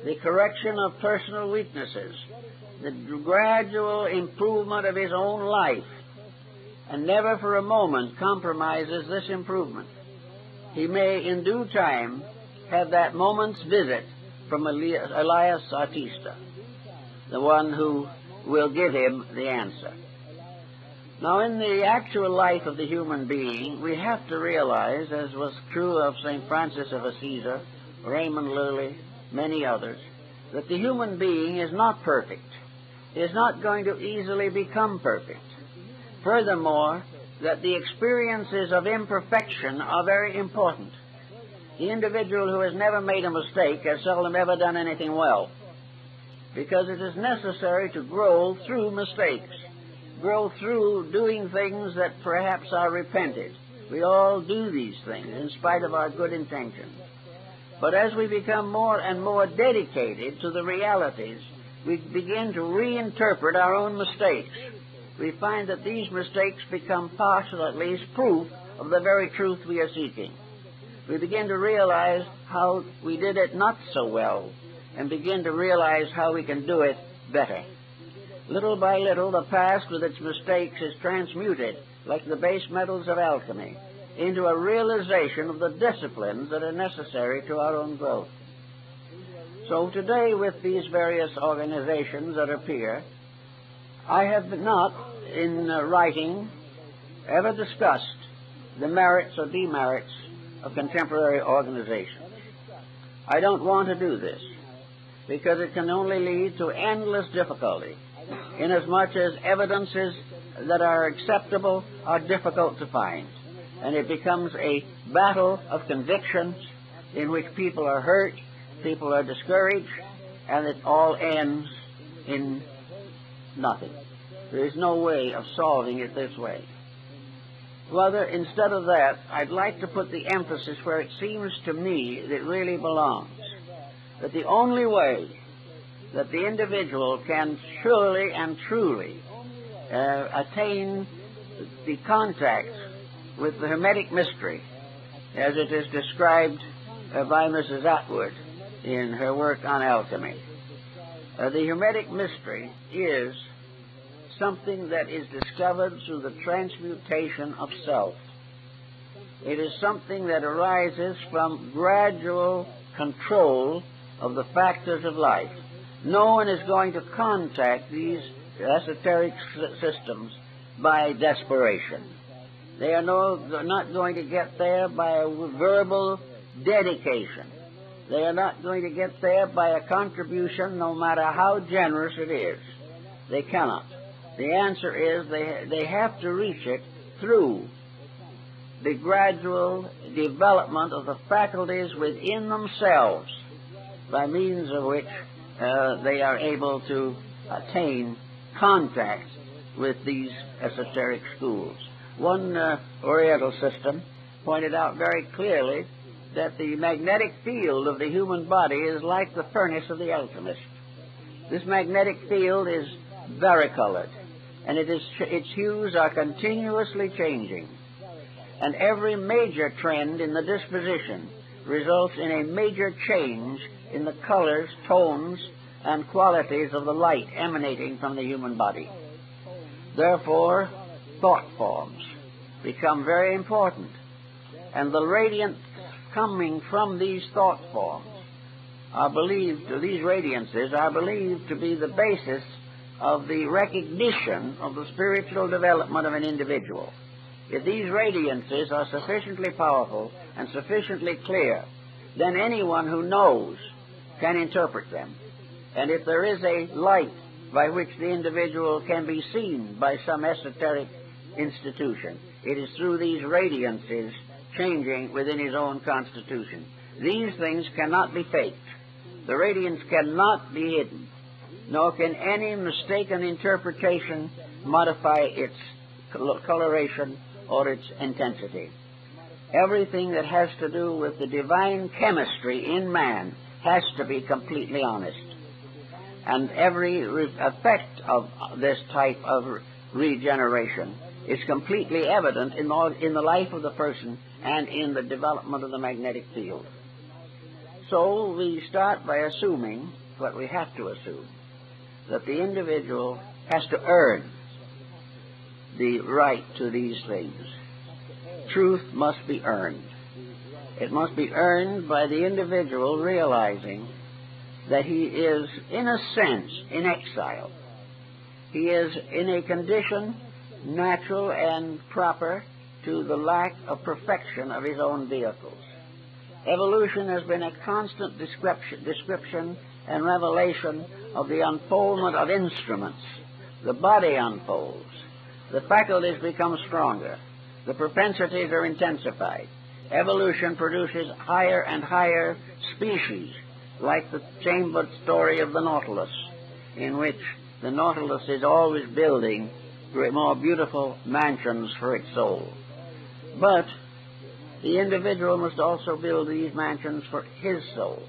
the correction of personal weaknesses, the gradual improvement of his own life, and never for a moment compromises this improvement, he may in due time have that moment's visit from Elias Artista, the one who will give him the answer. Now, in the actual life of the human being, we have to realize, as was true of St. Francis of Assisi, Raymond Lully, many others, that the human being is not perfect. He is not going to easily become perfect. Furthermore, that the experiences of imperfection are very important. The individual who has never made a mistake has seldom ever done anything well, because it is necessary to grow through mistakes, grow through doing things that perhaps are repented. We all do these things in spite of our good intentions. But as we become more and more dedicated to the realities, we begin to reinterpret our own mistakes. We find that these mistakes become partial, at least, proof of the very truth we are seeking. We begin to realize how we did it not so well, and begin to realize how we can do it better. Little by little, the past with its mistakes is transmuted, like the base metals of alchemy, into a realization of the disciplines that are necessary to our own growth. So today, with these various organizations that appear, I have not, in writing, ever discussed the merits or demerits of contemporary organizations. I don't want to do this, because it can only lead to endless difficulty, inasmuch as evidences that are acceptable are difficult to find, and it becomes a battle of convictions in which people are hurt, people are discouraged, and it all ends in nothing. There is no way of solving it this way. Rather, instead of that, I'd like to put the emphasis where it seems to me that it really belongs. That the only way that the individual can surely and truly attain the contact with the Hermetic mystery, as it is described by Mrs. Atwood in her work on alchemy. The Hermetic mystery is something that is discovered through the transmutation of self. It is something that arises from gradual control of the factors of life. No one is going to contact these esoteric systems by desperation. They are not going to get there by a verbal dedication. They are not going to get there by a contribution, no matter how generous it is. They cannot. The answer is they have to reach it through the gradual development of the faculties within themselves, by means of which they are able to attain contact with these esoteric schools. One Oriental system pointed out very clearly that the magnetic field of the human body is like the furnace of the alchemist. This magnetic field is varicolored, and its hues are continuously changing. And every major trend in the disposition results in a major change in the colors, tones, and qualities of the light emanating from the human body. Therefore, thought forms become very important, and the radiance coming from these thought forms these radiances are believed to be the basis of the recognition of the spiritual development of an individual. If these radiances are sufficiently powerful and sufficiently clear, then anyone who knows can interpret them. And if there is a light by which the individual can be seen by some esoteric institution, it is through these radiances changing within his own constitution. These things cannot be faked. The radiance cannot be hidden, nor can any mistaken interpretation modify its coloration or its intensity. Everything that has to do with the divine chemistry in man has to be completely honest. And every effect of this type of regeneration is completely evident in the life of the person and in the development of the magnetic field. So we start by assuming what we have to assume, that the individual has to earn the right to these things. Truth must be earned. It must be earned by the individual realizing that he is, in a sense, in exile. He is in a condition natural and proper to the lack of perfection of his own vehicles. Evolution has been a constant description and revelation of the unfoldment of instruments. The body unfolds. The faculties become stronger. The propensities are intensified. Evolution produces higher and higher species, like the chambered story of the Nautilus, in which the Nautilus is always building more beautiful mansions for its soul. But the individual must also build these mansions for his soul.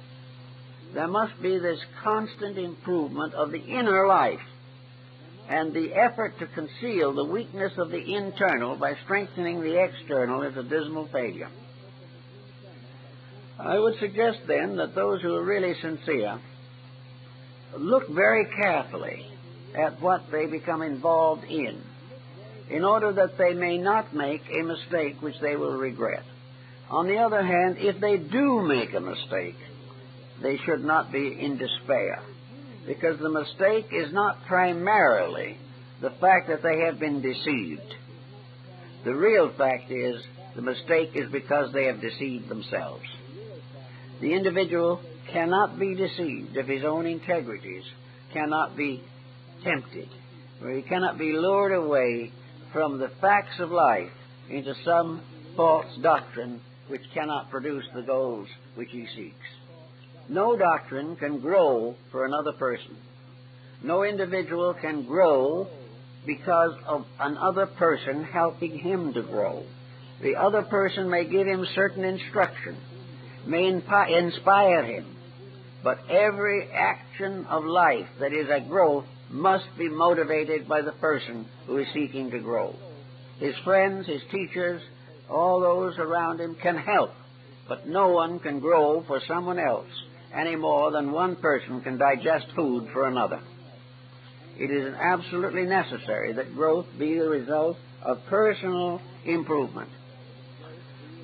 There must be this constant improvement of the inner life, and the effort to conceal the weakness of the internal by strengthening the external is a dismal failure. I would suggest then that those who are really sincere look very carefully at what they become involved in order that they may not make a mistake which they will regret. On the other hand, if they do make a mistake, they should not be in despair, because the mistake is not primarily the fact that they have been deceived. The real fact is the mistake is because they have deceived themselves. The individual cannot be deceived if his own integrities cannot be tempted, or he cannot be lured away from the facts of life into some false doctrine which cannot produce the goals which he seeks. No doctrine can grow for another person. No individual can grow because of another person helping him to grow. The other person may give him certain instruction, may inspire him, but every action of life that is a growth must be motivated by the person who is seeking to grow. His friends, his teachers, all those around him can help, but no one can grow for someone else any more than one person can digest food for another. It is absolutely necessary that growth be the result of personal improvement.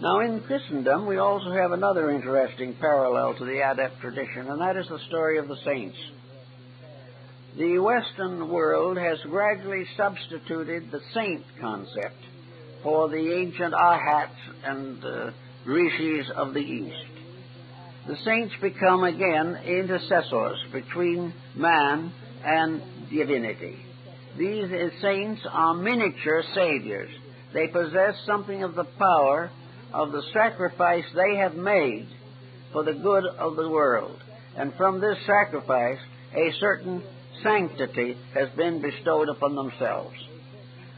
Now, in Christendom, we also have another interesting parallel to the Adept tradition, and that is the story of the saints. The Western world has gradually substituted the saint concept for the ancient Arhats and Rishis of the East. The saints become again intercessors between man and divinity. These saints are miniature saviors. They possess something of the power of the sacrifice they have made for the good of the world. And from this sacrifice, a certain sanctity has been bestowed upon themselves.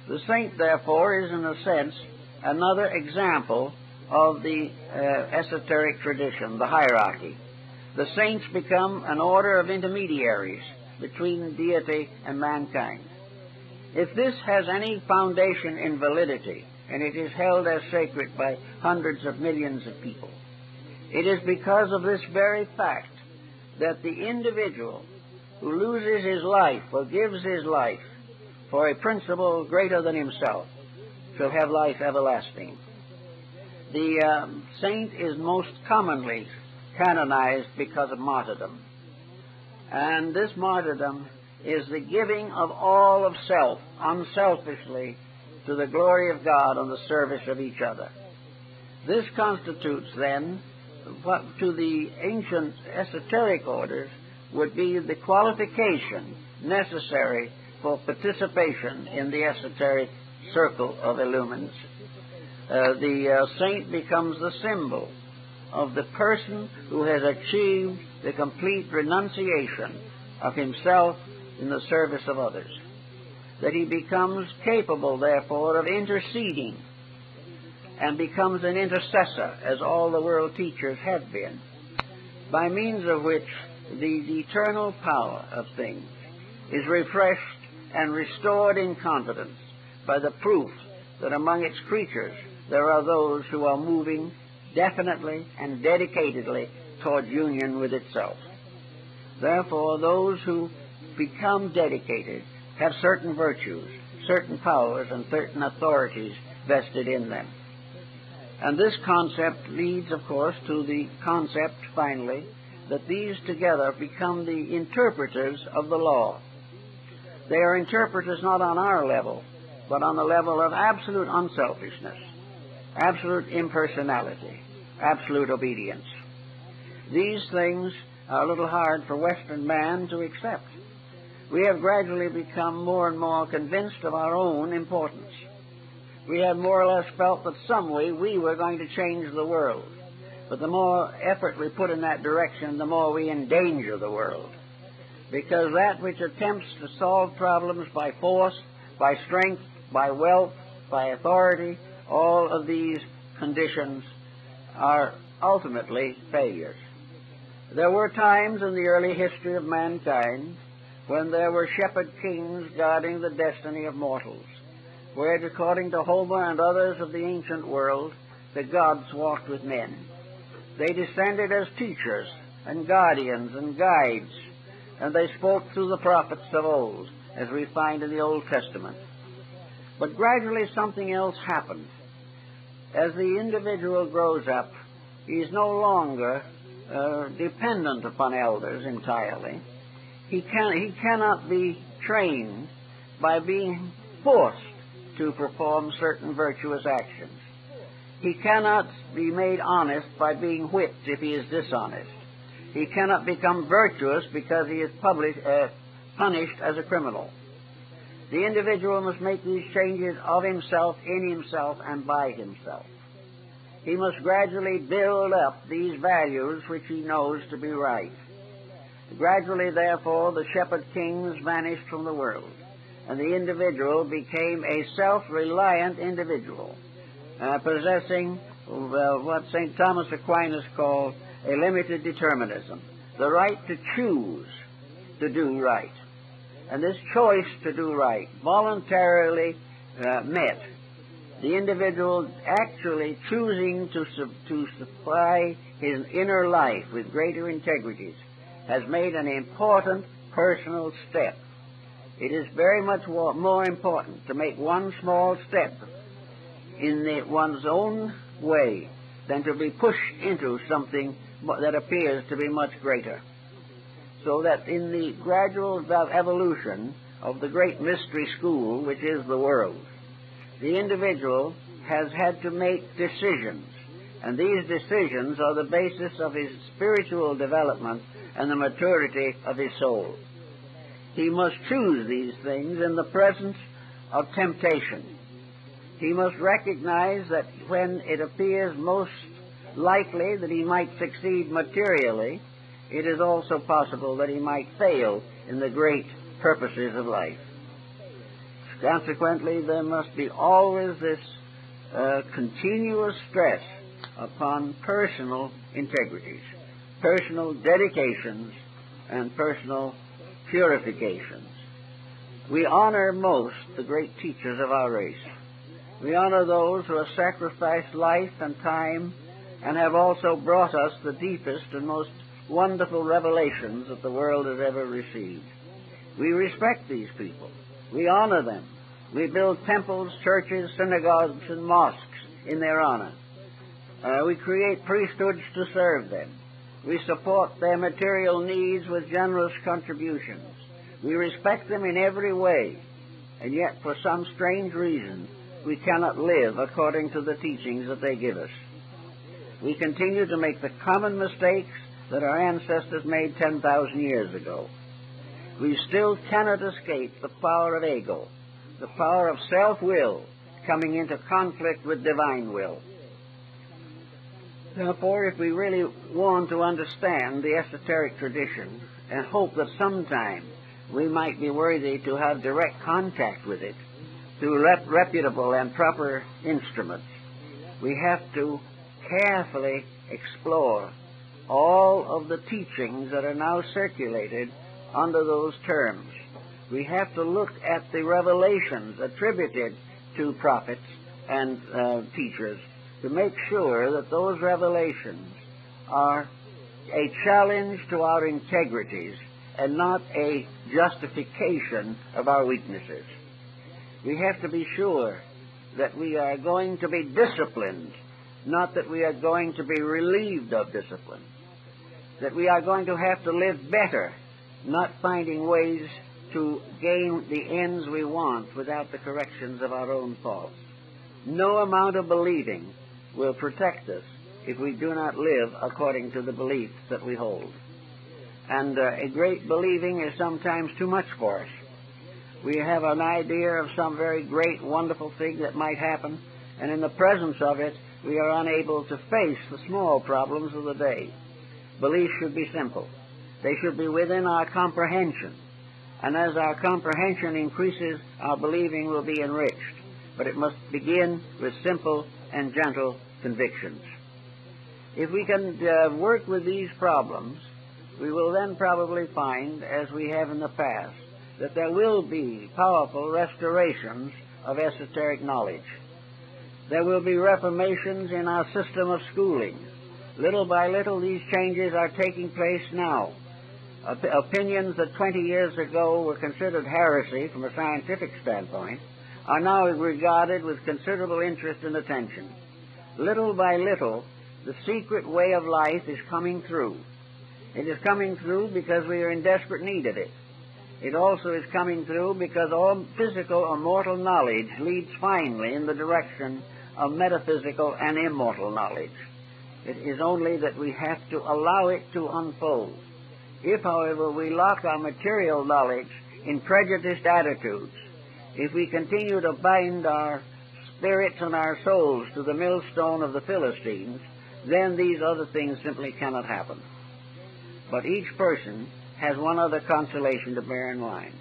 The saint, therefore, is in a sense another example of the esoteric tradition, the hierarchy. The saints become an order of intermediaries between deity and mankind. If this has any foundation in validity, and it is held as sacred by hundreds of millions of people, it is because of this very fact that the individual who loses his life or gives his life for a principle greater than himself shall have life everlasting. The saint is most commonly canonized because of martyrdom. And this martyrdom is the giving of all of self, unselfishly, to the glory of God and the service of each other. This constitutes, then, what to the ancient esoteric orders would be the qualification necessary for participation in the esoteric circle of illumines. The saint becomes the symbol of the person who has achieved the complete renunciation of himself in the service of others. That he becomes capable, therefore, of interceding and becomes an intercessor, as all the world teachers have been, by means of which the eternal power of things is refreshed and restored in confidence by the proof that among its creatures there are those who are moving definitely and dedicatedly toward union with itself. Therefore, those who become dedicated have certain virtues, certain powers, and certain authorities vested in them. And this concept leads, of course, to the concept, finally, that these together become the interpreters of the law. They are interpreters not on our level, but on the level of absolute unselfishness, absolute impersonality, absolute obedience. These things are a little hard for Western man to accept. We have gradually become more and more convinced of our own importance. We have more or less felt that some way we were going to change the world. But the more effort we put in that direction, the more we endanger the world. Because that which attempts to solve problems by force, by strength, by wealth, by authority, all of these conditions are ultimately failures. There were times in the early history of mankind when there were shepherd kings guarding the destiny of mortals, where, according to Homer and others of the ancient world, the gods walked with men. They descended as teachers and guardians and guides, and they spoke through the prophets of old, as we find in the Old Testament. But gradually something else happened. As the individual grows up, he is no longer dependent upon elders entirely. He cannot be trained by being forced to perform certain virtuous actions. He cannot be made honest by being whipped if he is dishonest. He cannot become virtuous because he is punished as a criminal. The individual must make these changes of himself, in himself, and by himself. He must gradually build up these values which he knows to be right. Gradually, therefore, the shepherd kings vanished from the world, and the individual became a self-reliant individual, possessing what St. Thomas Aquinas called a limited determinism, the right to choose to do right. And this choice to do right, voluntarily met, the individual actually choosing to supply his inner life with greater integrities, has made an important personal step. It is very much more important to make one small step in one's own way than to be pushed into something that appears to be much greater. So that in the gradual evolution of the great mystery school, which is the world, the individual has had to make decisions, and these decisions are the basis of his spiritual development and the maturity of his soul. He must choose these things in the presence of temptation. He must recognize that when it appears most likely that he might succeed materially, it is also possible that he might fail in the great purposes of life. Consequently, there must be always this continuous stress upon personal integrities, personal dedications, and personal purifications. We honor most the great teachers of our race. We honor those who have sacrificed life and time and have also brought us the deepest and most wonderful revelations that the world has ever received. We respect these people. We honor them. We build temples, churches, synagogues, and mosques in their honor. We create priesthoods to serve them. We support their material needs with generous contributions. We respect them in every way, and yet for some strange reason we cannot live according to the teachings that they give us. We continue to make the common mistakes that our ancestors made 10,000 years ago. We still cannot escape the power of ego, the power of self-will coming into conflict with divine will. Therefore, if we really want to understand the esoteric tradition and hope that sometime we might be worthy to have direct contact with it through reputable and proper instruments, we have to carefully explore all of the teachings that are now circulated under those terms. We have to look at the revelations attributed to prophets and teachers to make sure that those revelations are a challenge to our integrities and not a justification of our weaknesses. We have to be sure that we are going to be disciplined, not that we are going to be relieved of discipline, that we are going to have to live better, not finding ways to gain the ends we want without the corrections of our own faults. No amount of believing will protect us if we do not live according to the beliefs that we hold. And a great believing is sometimes too much for us. We have an idea of some very great, wonderful thing that might happen, and in the presence of it, we are unable to face the small problems of the day. Beliefs should be simple. They should be within our comprehension. And as our comprehension increases, our believing will be enriched. But it must begin with simple and gentle convictions. If we can work with these problems, we will then probably find, as we have in the past, that there will be powerful restorations of esoteric knowledge. There will be reformations in our system of schooling. Little by little, these changes are taking place now. Opinions that 20 years ago were considered heresy from a scientific standpoint are now regarded with considerable interest and attention. Little by little, the secret way of life is coming through. It is coming through because we are in desperate need of it. It also is coming through because all physical or mortal knowledge leads finally in the direction of metaphysical and immortal knowledge. It is only that we have to allow it to unfold. If, however, we lock our material knowledge in prejudiced attitudes, if we continue to bind our spirits and our souls to the millstone of the Philistines, then these other things simply cannot happen. But each person has one other consolation to bear in mind,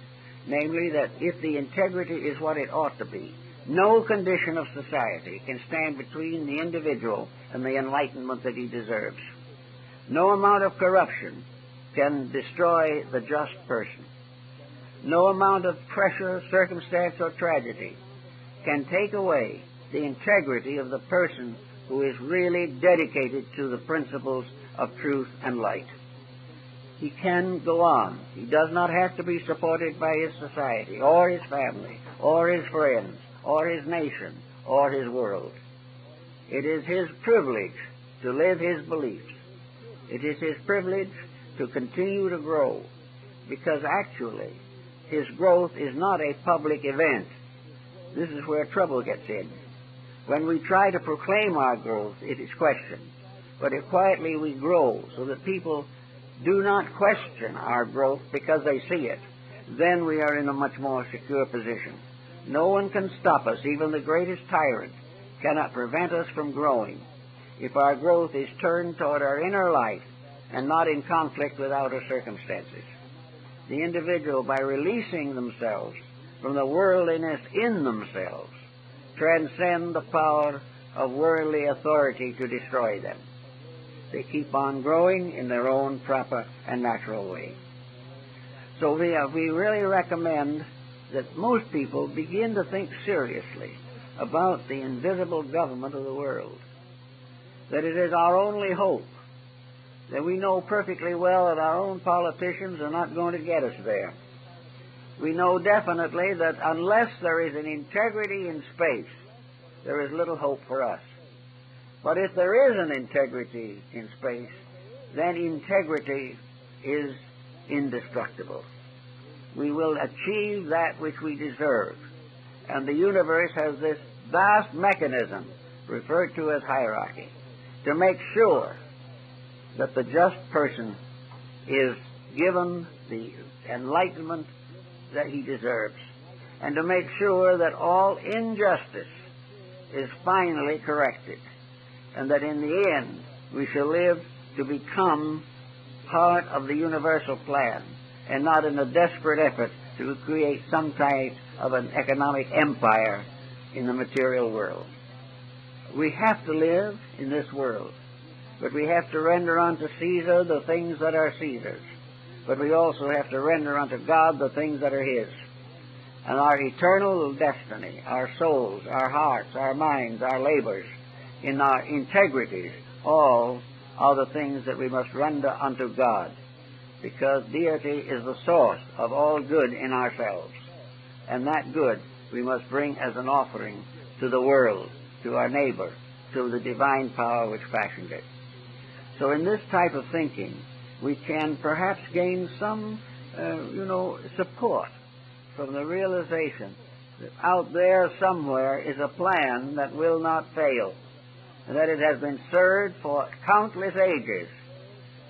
namely that if the integrity is what it ought to be, no condition of society can stand between the individual and the enlightenment that he deserves. No amount of corruption can destroy the just person. No amount of pressure, circumstance, or tragedy can take away the integrity of the person who is really dedicated to the principles of truth and light. He can go on. He does not have to be supported by his society, or his family, or his friends, or his nation, or his world. It is his privilege to live his beliefs. It is his privilege to continue to grow, because actually his growth is not a public event. This is where trouble gets in. When we try to proclaim our growth, it is questioned. But if quietly we grow so that people do not question our growth because they see it, then we are in a much more secure position. No one can stop us. Even the greatest tyrant cannot prevent us from growing if our growth is turned toward our inner life and not in conflict with outer circumstances. The individual, by releasing themselves from the worldliness in themselves, transcend the power of worldly authority to destroy them. They keep on growing in their own proper and natural way. So we really recommend that most people begin to think seriously about the invisible government of the world, that it is our only hope, that we know perfectly well that our own politicians are not going to get us there. We know definitely that unless there is an integrity in space, there is little hope for us. But if there is an integrity in space, then integrity is indestructible. We will achieve that which we deserve. And the universe has this vast mechanism, referred to as hierarchy, to make sure that the just person is given the enlightenment that he deserves, and to make sure that all injustice is finally corrected, and that in the end we shall live to become part of the universal plan, and not in a desperate effort to create some type of an economic empire in the material world. We have to live in this world, but we have to render unto Caesar the things that are Caesar's. But we also have to render unto God the things that are His. And our eternal destiny, our souls, our hearts, our minds, our labors, in our integrities, all are the things that we must render unto God, because deity is the source of all good in ourselves. And that good we must bring as an offering to the world, to our neighbor, to the divine power which fashioned it. So in this type of thinking, we can perhaps gain some support from the realization that out there somewhere is a plan that will not fail, and that it has been served for countless ages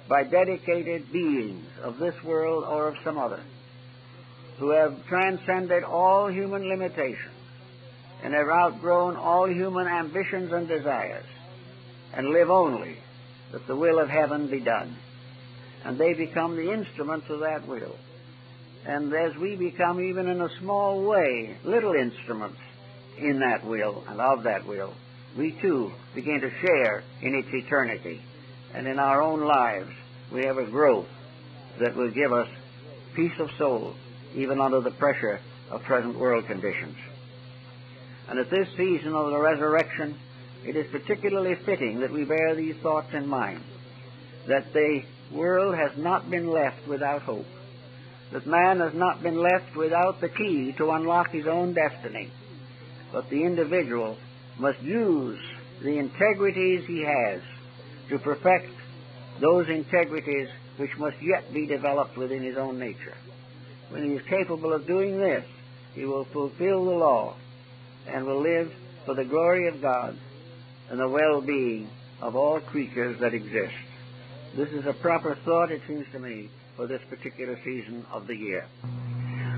by dedicated beings of this world or of some other, who have transcended all human limitations and have outgrown all human ambitions and desires, and live only that the will of heaven be done. And they become the instruments of that will. And as we become, even in a small way, little instruments in that will and of that will, we too begin to share in its eternity. And in our own lives, we have a growth that will give us peace of soul, even under the pressure of present world conditions. And at this season of the resurrection, it is particularly fitting that we bear these thoughts in mind, that the world has not been left without hope, that man has not been left without the key to unlock his own destiny, but the individual must use the integrities he has to perfect those integrities which must yet be developed within his own nature. When he is capable of doing this, he will fulfill the law and will live for the glory of God and the well-being of all creatures that exist. This is a proper thought, it seems to me, for this particular season of the year.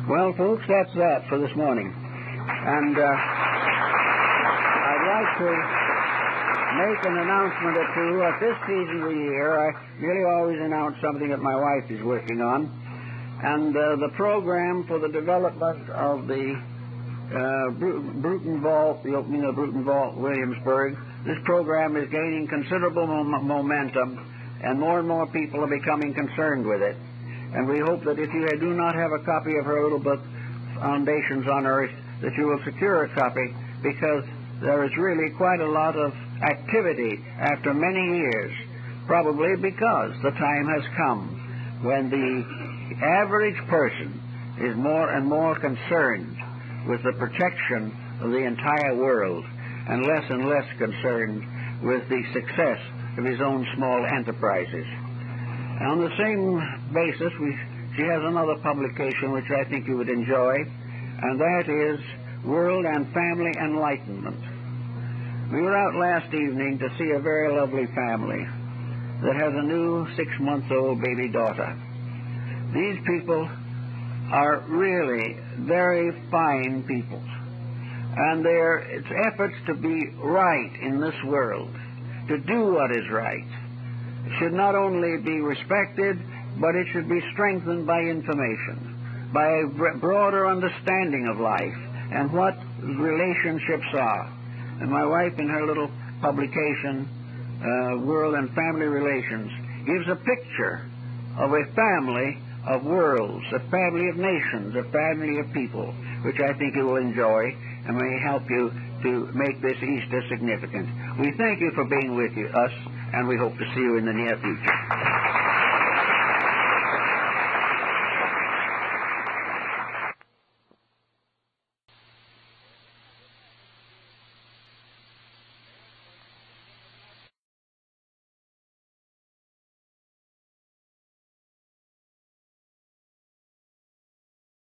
Well, folks, that's that for this morning. And I'd like to make an announcement or two. At this season of the year, I nearly always announce something that my wife is working on. And the program for the development of the Bruton Vault, the opening of Bruton Vault, Williamsburg, this program is gaining considerable momentum, and more people are becoming concerned with it. And we hope that if you do not have a copy of her little book, Foundations on Earth, that you will secure a copy, because there is really quite a lot of activity after many years, probably because the time has come when the average person is more and more concerned with the protection of the entire world and less concerned with the success of his own small enterprises. And on the same basis, she has another publication which I think you would enjoy, and that is World and Family Enlightenment. We were out last evening to see a very lovely family that has a new 6-month-old baby daughter. These people are really very fine people, and their efforts to be right in this world, to do what is right, should not only be respected, but it should be strengthened by information, by a broader understanding of life and what relationships are. And my wife, in her little publication, World and Family Relations, gives a picture of a family of worlds, a family of nations, a family of people, which I think you will enjoy and may help you to make this Easter significant. We thank you for being with us, and we hope to see you in the near future.